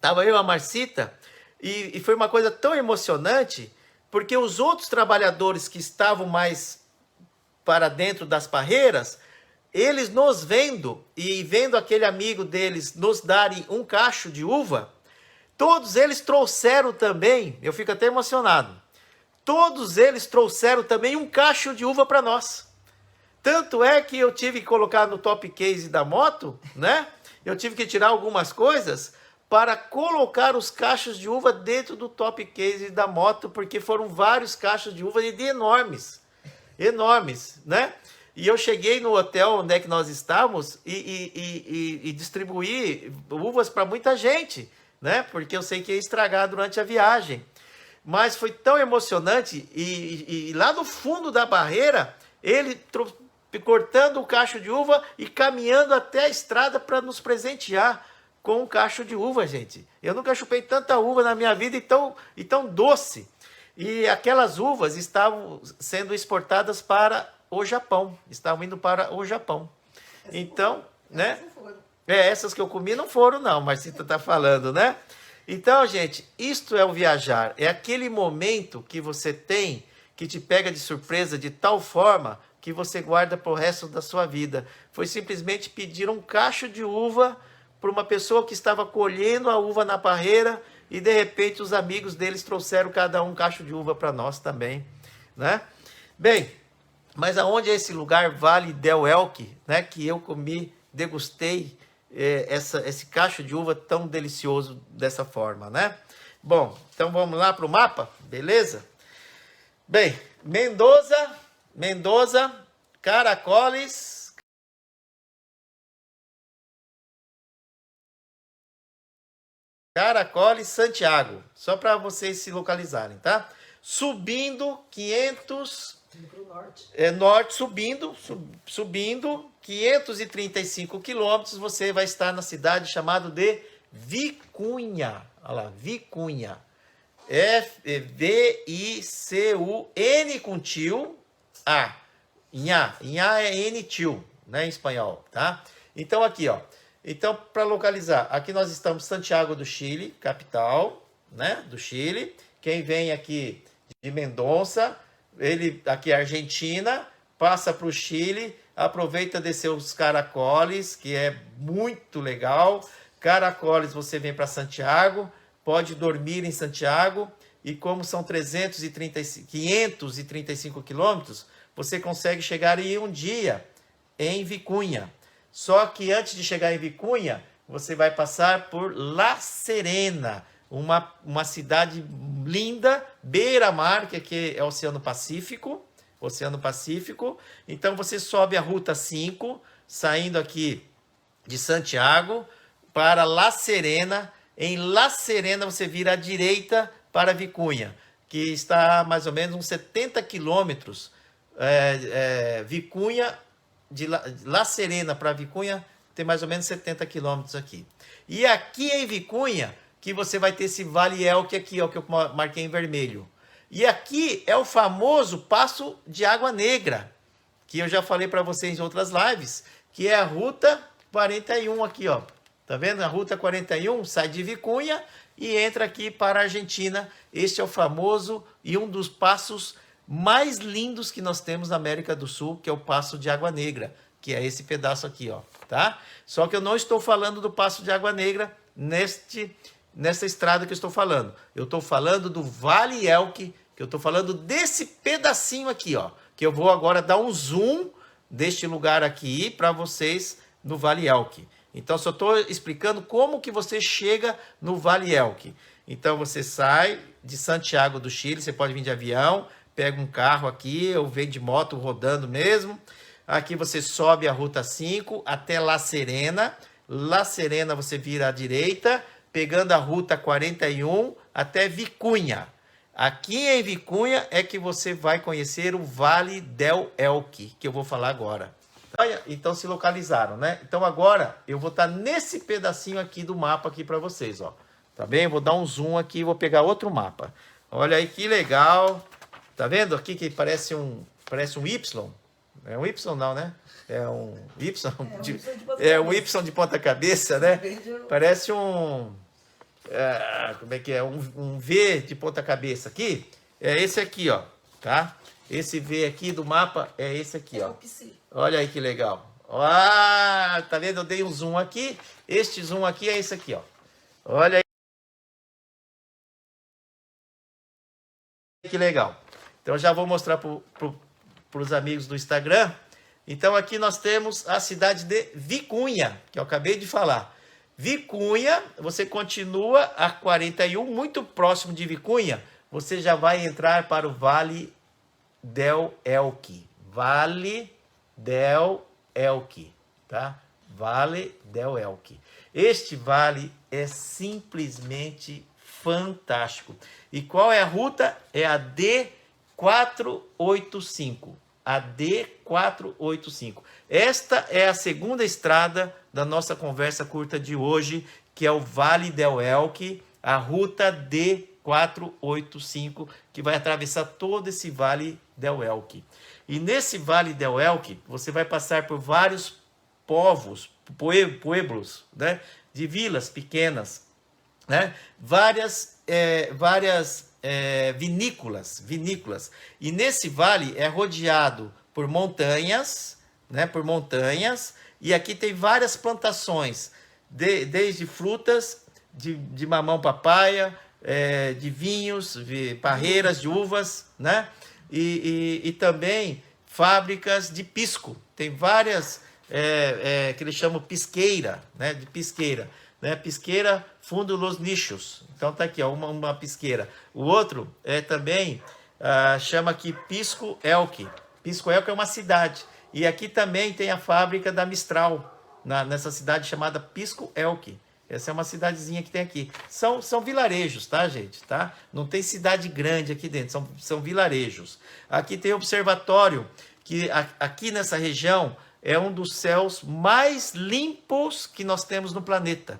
tava eu e a Marcita, e foi uma coisa tão emocionante, porque os outros trabalhadores que estavam mais para dentro das barreiras, eles nos vendo e vendo aquele amigo deles nos darem um cacho de uva, todos eles trouxeram também, eu fico até emocionado, todos eles trouxeram também um cacho de uva para nós. Tanto é que eu tive que colocar no top case da moto, né? Eu tive que tirar algumas coisas para colocar os cachos de uva dentro do top case da moto, porque foram vários cachos de uva de enormes, né? E eu cheguei no hotel onde é que nós estávamos e distribuí uvas para muita gente, né? Porque eu sei que ia estragar durante a viagem. Mas foi tão emocionante e lá no fundo da barreira, ele cortando o cacho de uva e caminhando até a estrada para nos presentear com um cacho de uva, gente. Eu nunca chupei tanta uva na minha vida e tão doce. E aquelas uvas estavam sendo exportadas para o Japão. Estavam indo para o Japão. Então, né? Essas que eu comi não foram, não. Marcita está falando, né? Então, gente, isto é o viajar. É aquele momento que você tem que te pega de surpresa de tal forma que você guarda para o resto da sua vida. Foi simplesmente pedir um cacho de uva para uma pessoa que estava colhendo a uva na parreira e de repente os amigos deles trouxeram cada um cacho de uva para nós também, né? Bem, mas aonde é esse lugar Vale del Elqui, né? Que eu comi, degustei esse cacho de uva tão delicioso dessa forma, né? Bom, então vamos lá para o mapa, beleza? Bem, Mendoza, Caracoles, Santiago, só para vocês se localizarem, tá? Subindo 500, norte, subindo 535 quilômetros, você vai estar na cidade chamada de Vicunha. Olha lá, Vicunha. V-I-C-U-N com tio, A. Inhá é N tio, né, em espanhol, tá? Então aqui, ó. Então, para localizar, aqui nós estamos em Santiago do Chile, capital, né, do Chile. Quem vem aqui de Mendonça, ele aqui é Argentina, passa para o Chile, aproveita descer os Caracoles, que é muito legal. Caracoles, você vem para Santiago, pode dormir em Santiago, e como são 535 quilômetros, você consegue chegar em um dia em Vicunha. Só que antes de chegar em Vicunha, você vai passar por La Serena, uma cidade linda, beira-mar, que aqui é o Oceano Pacífico. Então você sobe a Ruta 5, saindo aqui de Santiago para La Serena. Em La Serena você vira à direita para Vicunha, que está mais ou menos uns 70 quilômetros. Vicunha, de La Serena para Vicunha, tem mais ou menos 70 quilômetros aqui. E aqui em Vicunha, que você vai ter esse Vale Elqui aqui, ó, que eu marquei em vermelho. E aqui é o famoso Passo de Água Negra, que eu já falei para vocês em outras lives, que é a Ruta 41 aqui, ó. Tá vendo? A Ruta 41 sai de Vicunha e entra aqui para a Argentina. Este é o famoso e um dos passos mais lindos que nós temos na América do Sul, que é o Passo de Água Negra, que é esse pedaço aqui, ó, tá? Só que eu não estou falando do Passo de Água Negra neste nessa estrada que eu estou falando. Eu estou falando do Vale Elqui, que eu estou falando desse pedacinho aqui, ó, que eu vou agora dar um zoom deste lugar aqui para vocês no Vale Elqui. Então, só estou explicando como que você chega no Vale Elqui. Então, você sai de Santiago do Chile, você pode vir de avião, pega um carro aqui, ou vem de moto rodando mesmo. Aqui você sobe a Ruta 5 até La Serena. La Serena você vira à direita, pegando a Ruta 41 até Vicunha. Aqui em Vicunha é que você vai conhecer o Vale del Elqui, que eu vou falar agora. Olha, então se localizaram, né? Então agora eu vou estar nesse pedacinho aqui do mapa aqui para vocês, ó. Tá bem? Vou dar um zoom aqui e vou pegar outro mapa. Olha aí que legal. Tá vendo aqui que parece um Y? É um Y não, né? É um Y um Y de ponta cabeça, né? Parece um como é que é? Um V de ponta cabeça aqui. É esse aqui, ó, tá? Esse V aqui do mapa é esse aqui, ó. Olha aí que legal. Ah, tá vendo? Eu dei um zoom aqui. Este zoom aqui é esse aqui, ó. Olha aí que legal. Então já vou mostrar para os amigos do Instagram. Então aqui nós temos a cidade de Vicunha, que eu acabei de falar. Vicunha, você continua a 41, muito próximo de Vicunha, você já vai entrar para o Vale del Elqui. Vale del Elqui, tá? Vale del Elqui. Este vale é simplesmente fantástico. E qual é a ruta? É a D485. A D485. Esta é a segunda estrada da nossa conversa curta de hoje, que é o Vale del Elqui, a ruta D485, que vai atravessar todo esse Vale del Elqui. E nesse Vale del Elqui, você vai passar por vários povos, pueblos, né? De vilas pequenas, né? Várias vinícolas. E nesse vale é rodeado por montanhas, né? Por montanhas. E aqui tem várias plantações, desde frutas, de mamão papaya, de vinhos, parreiras de uvas, né? E também fábricas de pisco. Tem várias que eles chamam pisqueira, né? De pisqueira. Né? Pisqueira Fundo Los Nichos. Então tá aqui, ó, uma pisqueira. O outro também chama aqui Pisco Elqui. Pisco Elqui é uma cidade. E aqui também tem a fábrica da Mistral, nessa cidade chamada Pisco Elqui. Essa é uma cidadezinha que tem aqui. São vilarejos, tá, gente? Tá? Não tem cidade grande aqui dentro, são vilarejos. Aqui tem observatório, que aqui nessa região é um dos céus mais limpos que nós temos no planeta.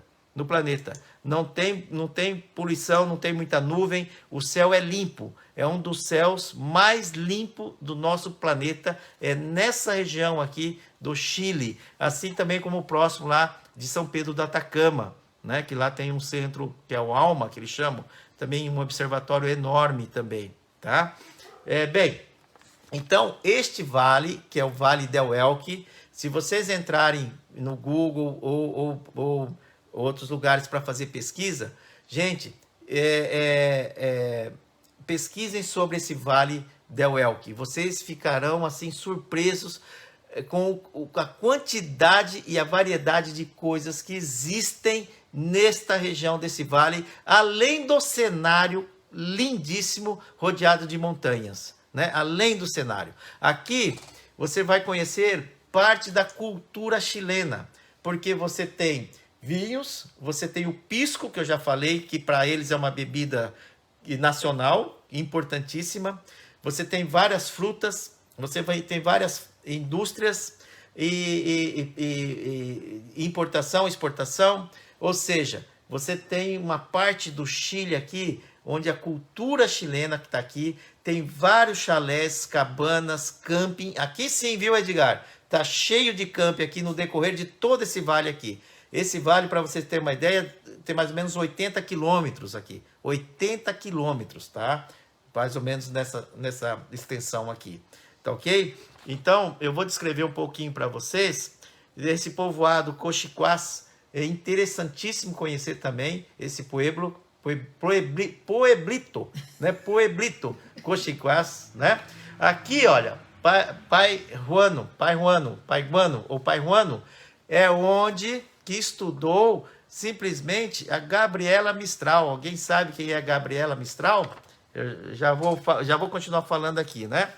Não tem poluição, não tem muita nuvem, o céu é limpo. É um dos céus mais limpos do nosso planeta, é nessa região aqui do Chile, assim também como o próximo lá de São Pedro do Atacama, né? Que lá tem um centro, que é o ALMA, que eles chamam, também um observatório enorme também, tá? Bem, então este vale, que é o Vale del Elqui, se vocês entrarem no Google ou outros lugares para fazer pesquisa, gente, pesquisem sobre esse Vale del Elqui. Vocês ficarão assim surpresos com a quantidade e a variedade de coisas que existem nesta região desse vale, além do cenário lindíssimo rodeado de montanhas, né? Além do cenário. Aqui você vai conhecer parte da cultura chilena, porque você tem vinhos, você tem o pisco, que eu já falei, que para eles é uma bebida nacional, importantíssima. Você tem várias frutas, você tem várias indústrias e importação, exportação. Ou seja, você tem uma parte do Chile aqui, onde a cultura chilena que está aqui, tem vários chalés, cabanas, camping. Aqui sim, viu, Edgar? Está cheio de camping aqui no decorrer de todo esse vale aqui. Esse vale, para vocês terem uma ideia, tem mais ou menos 80 quilômetros aqui. 80 quilômetros, tá? Mais ou menos nessa extensão aqui. Tá ok? Então, eu vou descrever um pouquinho para vocês desse povoado Cochiquás, É interessantíssimo conhecer também esse pueblito, né? Pueblito Cochicuás, né? Aqui, olha, Pai Juano é onde que estudou simplesmente a Gabriela Mistral. Alguém sabe quem é a Gabriela Mistral? Eu já vou continuar falando aqui, né?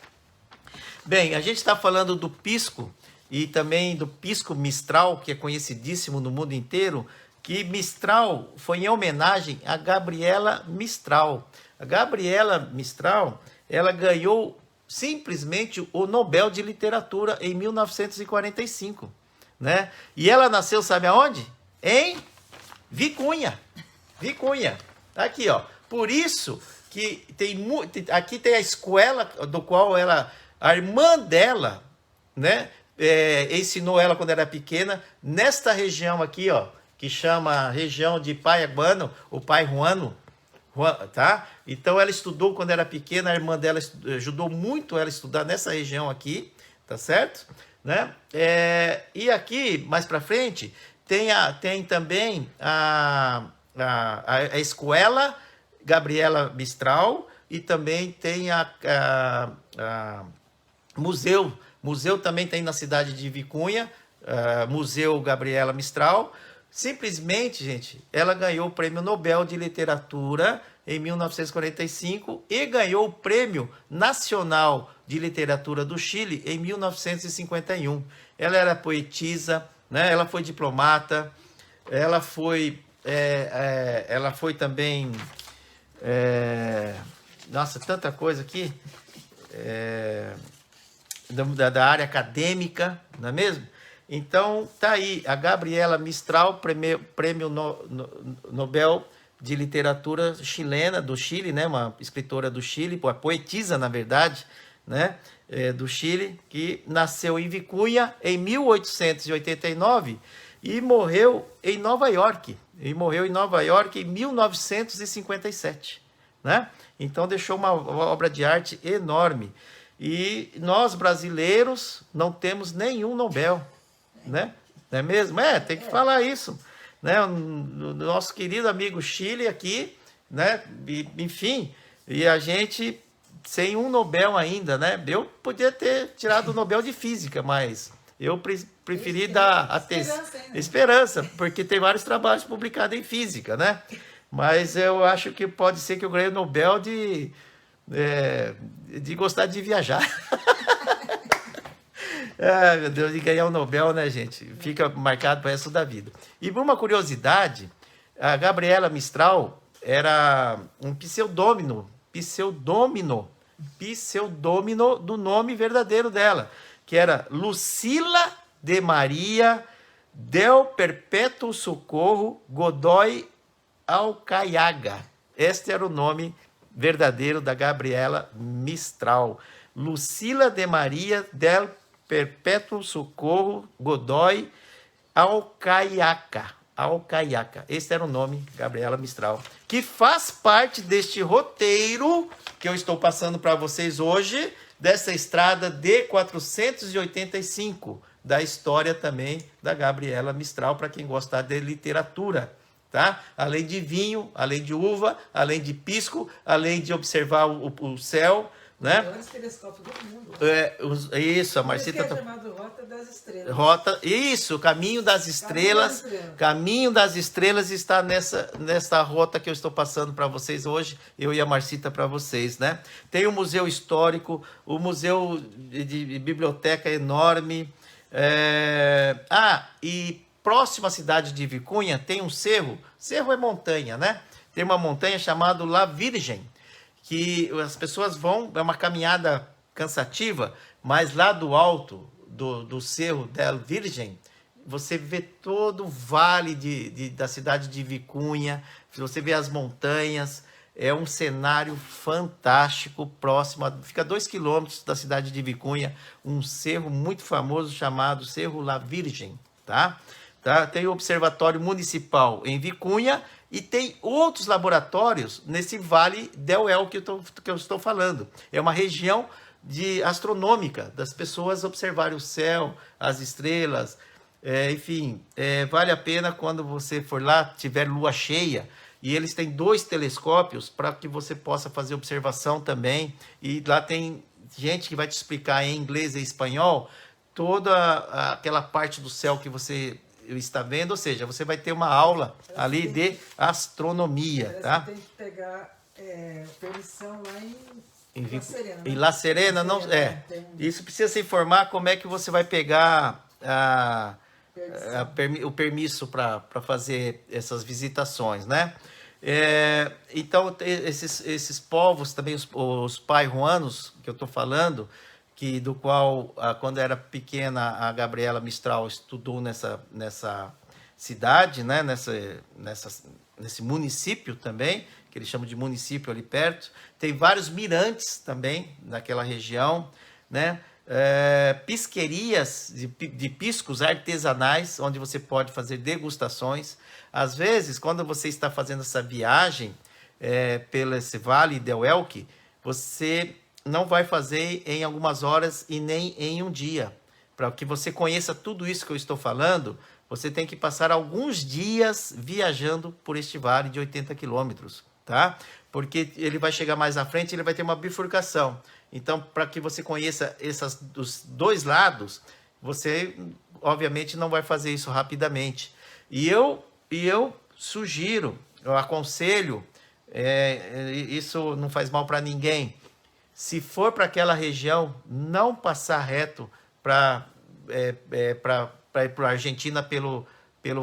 Bem, a gente está falando do pisco e também do pisco Mistral, que é conhecidíssimo no mundo inteiro, que Mistral foi em homenagem a Gabriela Mistral. A Gabriela Mistral, ela ganhou simplesmente o Nobel de Literatura em 1945, né? E ela nasceu, sabe aonde? Em Vicunha. Vicunha. Tá aqui, ó. Por isso que aqui tem a escola do qual a irmã dela, né, ensinou ela quando era pequena, nesta região aqui, ó, que chama região de Paiaguano, ou Pai Juano, tá? Então ela estudou quando era pequena, a irmã dela ajudou muito ela a estudar nessa região aqui, tá certo? Né? E aqui, mais para frente, tem também a escola Gabriela Mistral e também tem a museu. Museu também tem na cidade de Vicunha, Museu Gabriela Mistral. Simplesmente, gente, ela ganhou o Prêmio Nobel de Literatura em 1945 e ganhou o Prêmio Nacional de Literatura do Chile em 1951. Ela era poetisa, né? Ela foi diplomata, ela foi também... nossa, tanta coisa aqui da área acadêmica, não é mesmo? Então, tá aí, a Gabriela Mistral, prêmio Nobel de Literatura chilena, do Chile, né? Uma escritora do Chile, uma poetisa, na verdade, né? Do Chile, que nasceu em Vicunha em 1889 e morreu em Nova York. E morreu em Nova York em 1957, né? Então, deixou uma obra de arte enorme. E nós, brasileiros, não temos nenhum Nobel, né? Não é mesmo? Tem que falar isso, né? O nosso querido amigo Chile aqui, né? Enfim, e a gente sem um Nobel ainda, né? Eu podia ter tirado o Nobel de Física, mas eu preferi dar a esperança, porque tem vários trabalhos publicados em Física, né? Mas eu acho que pode ser que eu ganhe o Nobel de gostar de viajar. Meu Deus, de ganhar o Nobel, né, gente? Fica marcado para o resto da vida. E por uma curiosidade, a Gabriela Mistral era um pseudônimo do nome verdadeiro dela, que era Lucila de Maria del Perpétuo Socorro Godoy Alcaiaga. Este era o nome verdadeiro da Gabriela Mistral. Lucila de Maria del Perpétuo Socorro Godoy Alcaiaca. Esse era o nome, Gabriela Mistral, que faz parte deste roteiro que eu estou passando para vocês hoje, dessa estrada D485, da história também da Gabriela Mistral, para quem gostar de literatura, tá? Além de vinho, além de uva, além de pisco, além de observar o céu, né? O maior telescópio do mundo. Isso, a Marcita... É chamado Rota das Estrelas. Isso, Caminho das Estrelas. Caminho das Estrelas está nessa rota que eu estou passando para vocês hoje, eu e a Marcita para vocês, né? Tem o Museu Histórico, o Museu de Biblioteca enorme. E próximo à cidade de Vicunha tem um cerro. Cerro é montanha, né? Tem uma montanha chamada La Virgen, que as pessoas vão, é uma caminhada cansativa, mas lá do alto do Cerro del Virgen, você vê todo o vale da cidade de Vicunha, você vê as montanhas, é um cenário fantástico, próximo, fica a 2 quilômetros da cidade de Vicunha, um cerro muito famoso chamado Cerro La Virgen, tá? Tem o Observatório Municipal em Vicunha e tem outros laboratórios nesse Vale del El que eu estou falando. É uma região astronômica, das pessoas observarem o céu, as estrelas. Enfim, vale a pena quando você for lá, tiver lua cheia, e eles têm 2 telescópios para que você possa fazer observação também. E lá tem gente que vai te explicar em inglês e espanhol toda aquela parte do céu que você está vendo, ou seja, você vai ter uma aula ali de astronomia, tá? Tem que pegar permissão lá em La Serena. Em La Serena, não isso precisa se informar como é que você vai pegar o permisso para fazer essas visitações, né? Então, esses povos também, os pai-ruanos que eu estou falando, do qual, quando era pequena, a Gabriela Mistral estudou nessa cidade, né? Nesse município também, que eles chamam de município ali perto. Tem vários mirantes também naquela região, né? Pisquerias de piscos artesanais, onde você pode fazer degustações. Às vezes, quando você está fazendo essa viagem pelo esse Vale del Elqui, você não vai fazer em algumas horas e nem em um dia. Para que você conheça tudo isso que eu estou falando, você tem que passar alguns dias viajando por este vale de 80 quilômetros, tá? Porque ele vai chegar mais à frente, ele vai ter uma bifurcação. Então, para que você conheça dos 2 lados, você, obviamente, não vai fazer isso rapidamente. E eu sugiro, eu aconselho, isso não faz mal para ninguém. Se for para aquela região, não passar reto para ir para a Argentina pelo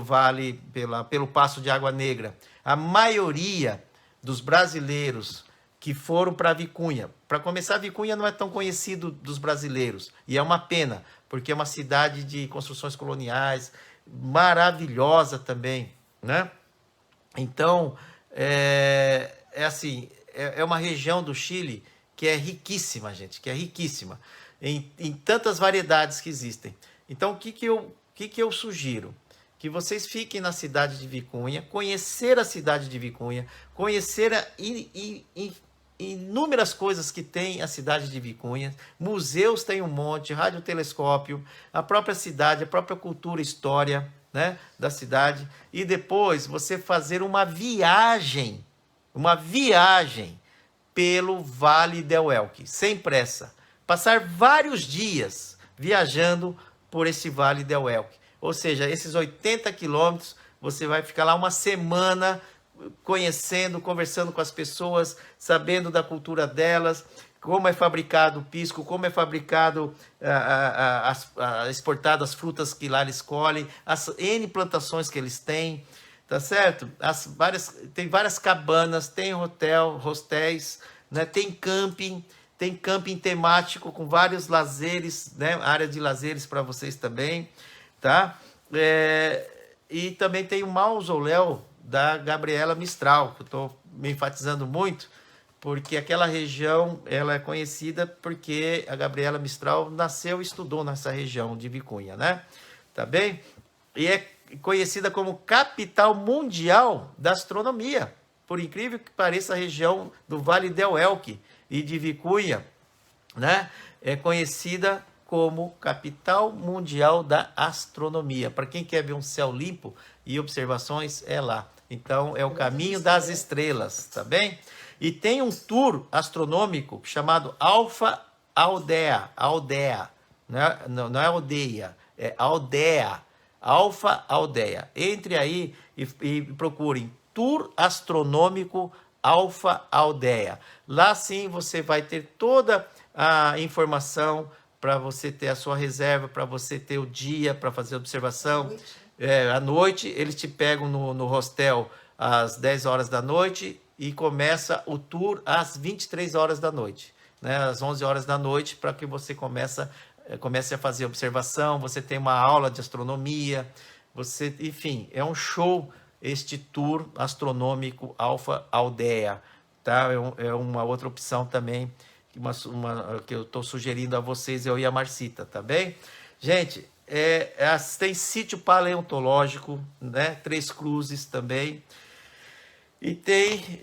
vale, pelo Passo de Água Negra. A maioria dos brasileiros que foram para Vicunha. Para começar, Vicunha não é tão conhecido dos brasileiros. E é uma pena, porque é uma cidade de construções coloniais, maravilhosa também, né? Então, é uma região do Chile que é riquíssima, gente, que é riquíssima, em tantas variedades que existem. Então, o que eu sugiro? Que vocês fiquem na cidade de Vicunha, conhecer a cidade de Vicunha, conhecer inúmeras coisas que tem a cidade de Vicunha, museus tem um monte, radiotelescópio, a própria cidade, a própria cultura, história, né, da cidade, e depois você fazer uma viagem pelo Vale del Elqui, sem pressa. Passar vários dias viajando por esse Vale del Elqui. Ou seja, esses 80 quilômetros, você vai ficar lá uma semana conhecendo, conversando com as pessoas, sabendo da cultura delas, como é fabricado o pisco, como é fabricado, exportado as frutas que lá eles colhem, as N plantações que eles têm, tá certo? Tem várias cabanas, tem hostéis, né? Tem camping temático com vários lazeres, né? Área de lazeres para vocês também, tá? E também tem o mausoléu da Gabriela Mistral, que eu estou me enfatizando muito, porque aquela região ela é conhecida porque a Gabriela Mistral nasceu e estudou nessa região de Vicunha, né? Tá bem? E é conhecida como capital mundial da astronomia. Por incrível que pareça, a região do Vale del Elqui e de Vicunha, né, é conhecida como capital mundial da astronomia. Para quem quer ver um céu limpo e observações, é lá. Então, é o caminho das estrelas, tá bem? E tem um tour astronômico chamado Alfa Aldea. Aldea, não é aldeia, é Aldea. Alfa Aldeia. Entre aí e procurem Tour Astronômico Alfa Aldeia. Lá sim você vai ter toda a informação para você ter a sua reserva, para você ter o dia para fazer observação. À noite eles te pegam no hostel às 10 horas da noite e começa o tour às 23 horas da noite, né? Às 11 horas da noite, para que você comece a fazer observação, você tem uma aula de astronomia, enfim, é um show este tour astronômico Alfa Aldeia, tá? É uma outra opção também, que eu estou sugerindo a vocês, eu e a Marcita, tá bem? Gente, tem sítio paleontológico, né? Três Cruzes também. E tem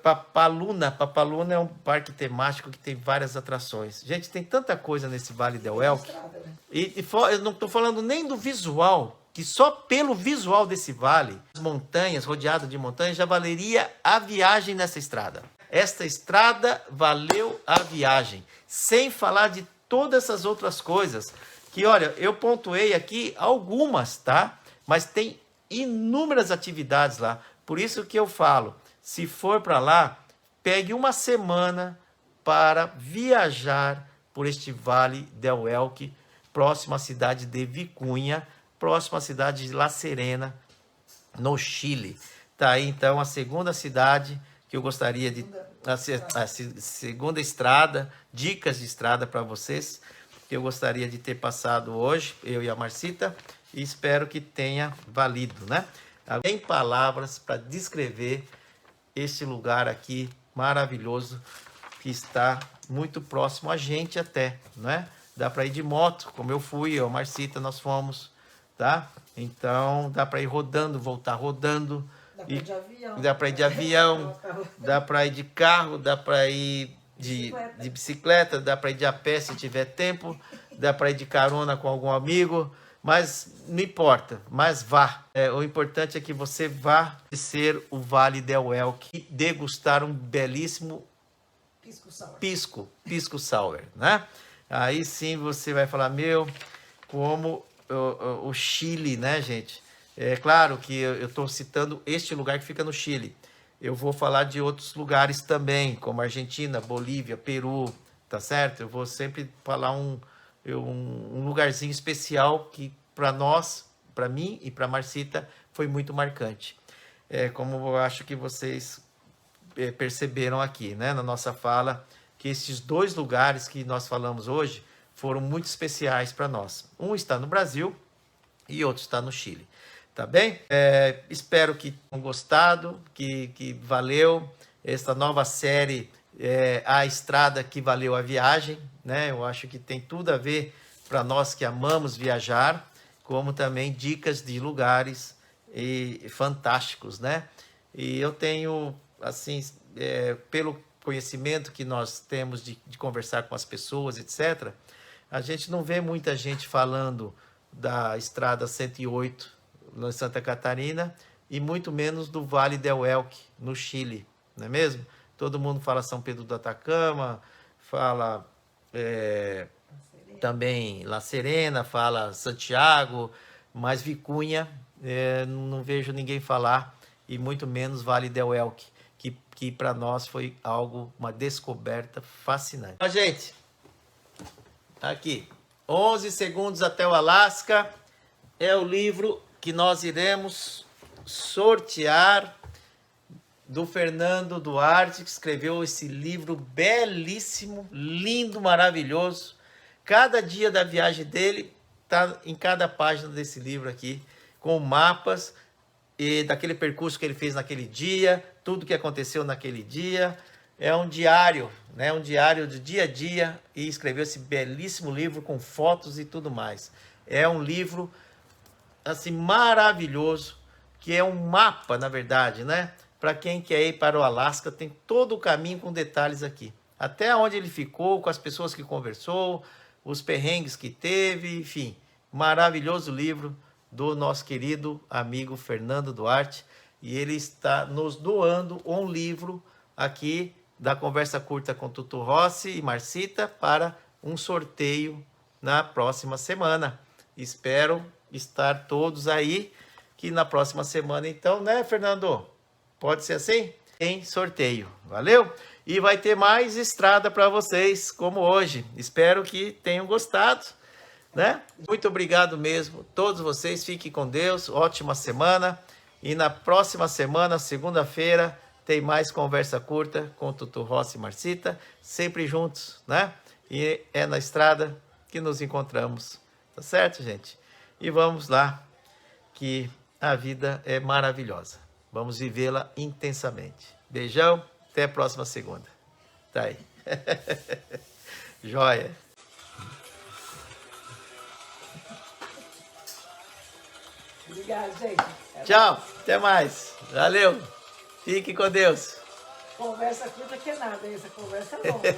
Papaluna. Papaluna é um parque temático que tem várias atrações. Gente, tem tanta coisa nesse Vale del Elqui. Eu não estou falando nem do visual, que só pelo visual desse vale, as montanhas, rodeado de montanhas, já valeria a viagem nessa estrada. Esta estrada valeu a viagem. Sem falar de todas essas outras coisas. Que, olha, eu pontuei aqui algumas, tá? Mas tem inúmeras atividades lá. Por isso que eu falo, se for para lá, pegue uma semana para viajar por este Vale del Elqui, próximo à cidade de Vicunha, próximo à cidade de La Serena, no Chile. Tá aí, então, a segunda cidade que eu gostaria de... A segunda estrada, dicas de estrada para vocês, que eu gostaria de ter passado hoje, eu e a Marcita, e espero que tenha valido, né? Tem palavras para descrever este lugar aqui maravilhoso, que está muito próximo a gente até, né? Dá para ir de moto, como eu fui, eu e a Marcita, nós fomos, tá? Então, dá para ir rodando, voltar rodando. Dá para ir de avião. Dá para ir de avião, dá para ir de carro, dá para ir de bicicleta, dá para ir de a pé se tiver tempo, dá para ir de carona com algum amigo, mas não importa, mas vá. O importante é que você vá conhecer o Vale del Elqui e degustar um belíssimo pisco sour, né? Aí sim você vai falar, meu, como o Chile, né, gente? É claro que eu estou citando este lugar que fica no Chile. Eu vou falar de outros lugares também, como Argentina, Bolívia, Peru, tá certo? Eu vou sempre falar um lugarzinho especial que para nós, para mim e para Marcita, foi muito marcante. Como eu acho que vocês perceberam aqui, né, na nossa fala, que esses dois lugares que nós falamos hoje foram muito especiais para nós. Um está no Brasil e outro está no Chile. Tá bem? Espero que tenham gostado, que valeu esta nova série, A Estrada que Valeu a Viagem, né? Eu acho que tem tudo a ver para nós que amamos viajar, como também dicas de lugares fantásticos, né? E eu tenho, assim, pelo conhecimento que nós temos de conversar com as pessoas, etc., a gente não vê muita gente falando da Estrada 108 em Santa Catarina e muito menos do Vale del Elqui, no Chile, não é mesmo? Todo mundo fala São Pedro do Atacama, fala também La Serena, fala Santiago, mas Vicunha não vejo ninguém falar, e muito menos Vale del Elqui, que para nós foi uma descoberta fascinante. Ó, gente, aqui, 11 segundos até o Alasca, é o livro que nós iremos sortear do Fernando Duarte, que escreveu esse livro belíssimo, lindo, maravilhoso. Cada dia da viagem dele está em cada página desse livro aqui, com mapas e daquele percurso que ele fez naquele dia, tudo que aconteceu naquele dia. É um diário, né? Um diário de dia a dia, e escreveu esse belíssimo livro com fotos e tudo mais. É um livro assim maravilhoso, que é um mapa, na verdade, né? Para quem quer ir para o Alasca, tem todo o caminho com detalhes aqui. Até onde ele ficou, com as pessoas que conversou, os perrengues que teve, enfim. Maravilhoso livro do nosso querido amigo Fernando Duarte. E ele está nos doando um livro aqui da Conversa Curta com Tutu Rossi e Marcita para um sorteio na próxima semana. Espero estar todos aí, que na próxima semana, então, né, Fernando? Pode ser assim? Em sorteio, valeu? E vai ter mais estrada para vocês, como hoje. Espero que tenham gostado, né? Muito obrigado mesmo, todos vocês, fiquem com Deus, ótima semana. E na próxima semana, segunda-feira, tem mais Conversa Curta com Tutu Rossi e Marcita, sempre juntos, né? E é na estrada que nos encontramos, tá certo, gente? E vamos lá, que a vida é maravilhosa. Vamos vivê-la intensamente. Beijão, até a próxima segunda. Tá aí. Joia. Obrigado, gente. Tchau, até mais. Valeu. Fique com Deus. Conversa curta que é nada, essa conversa é longa.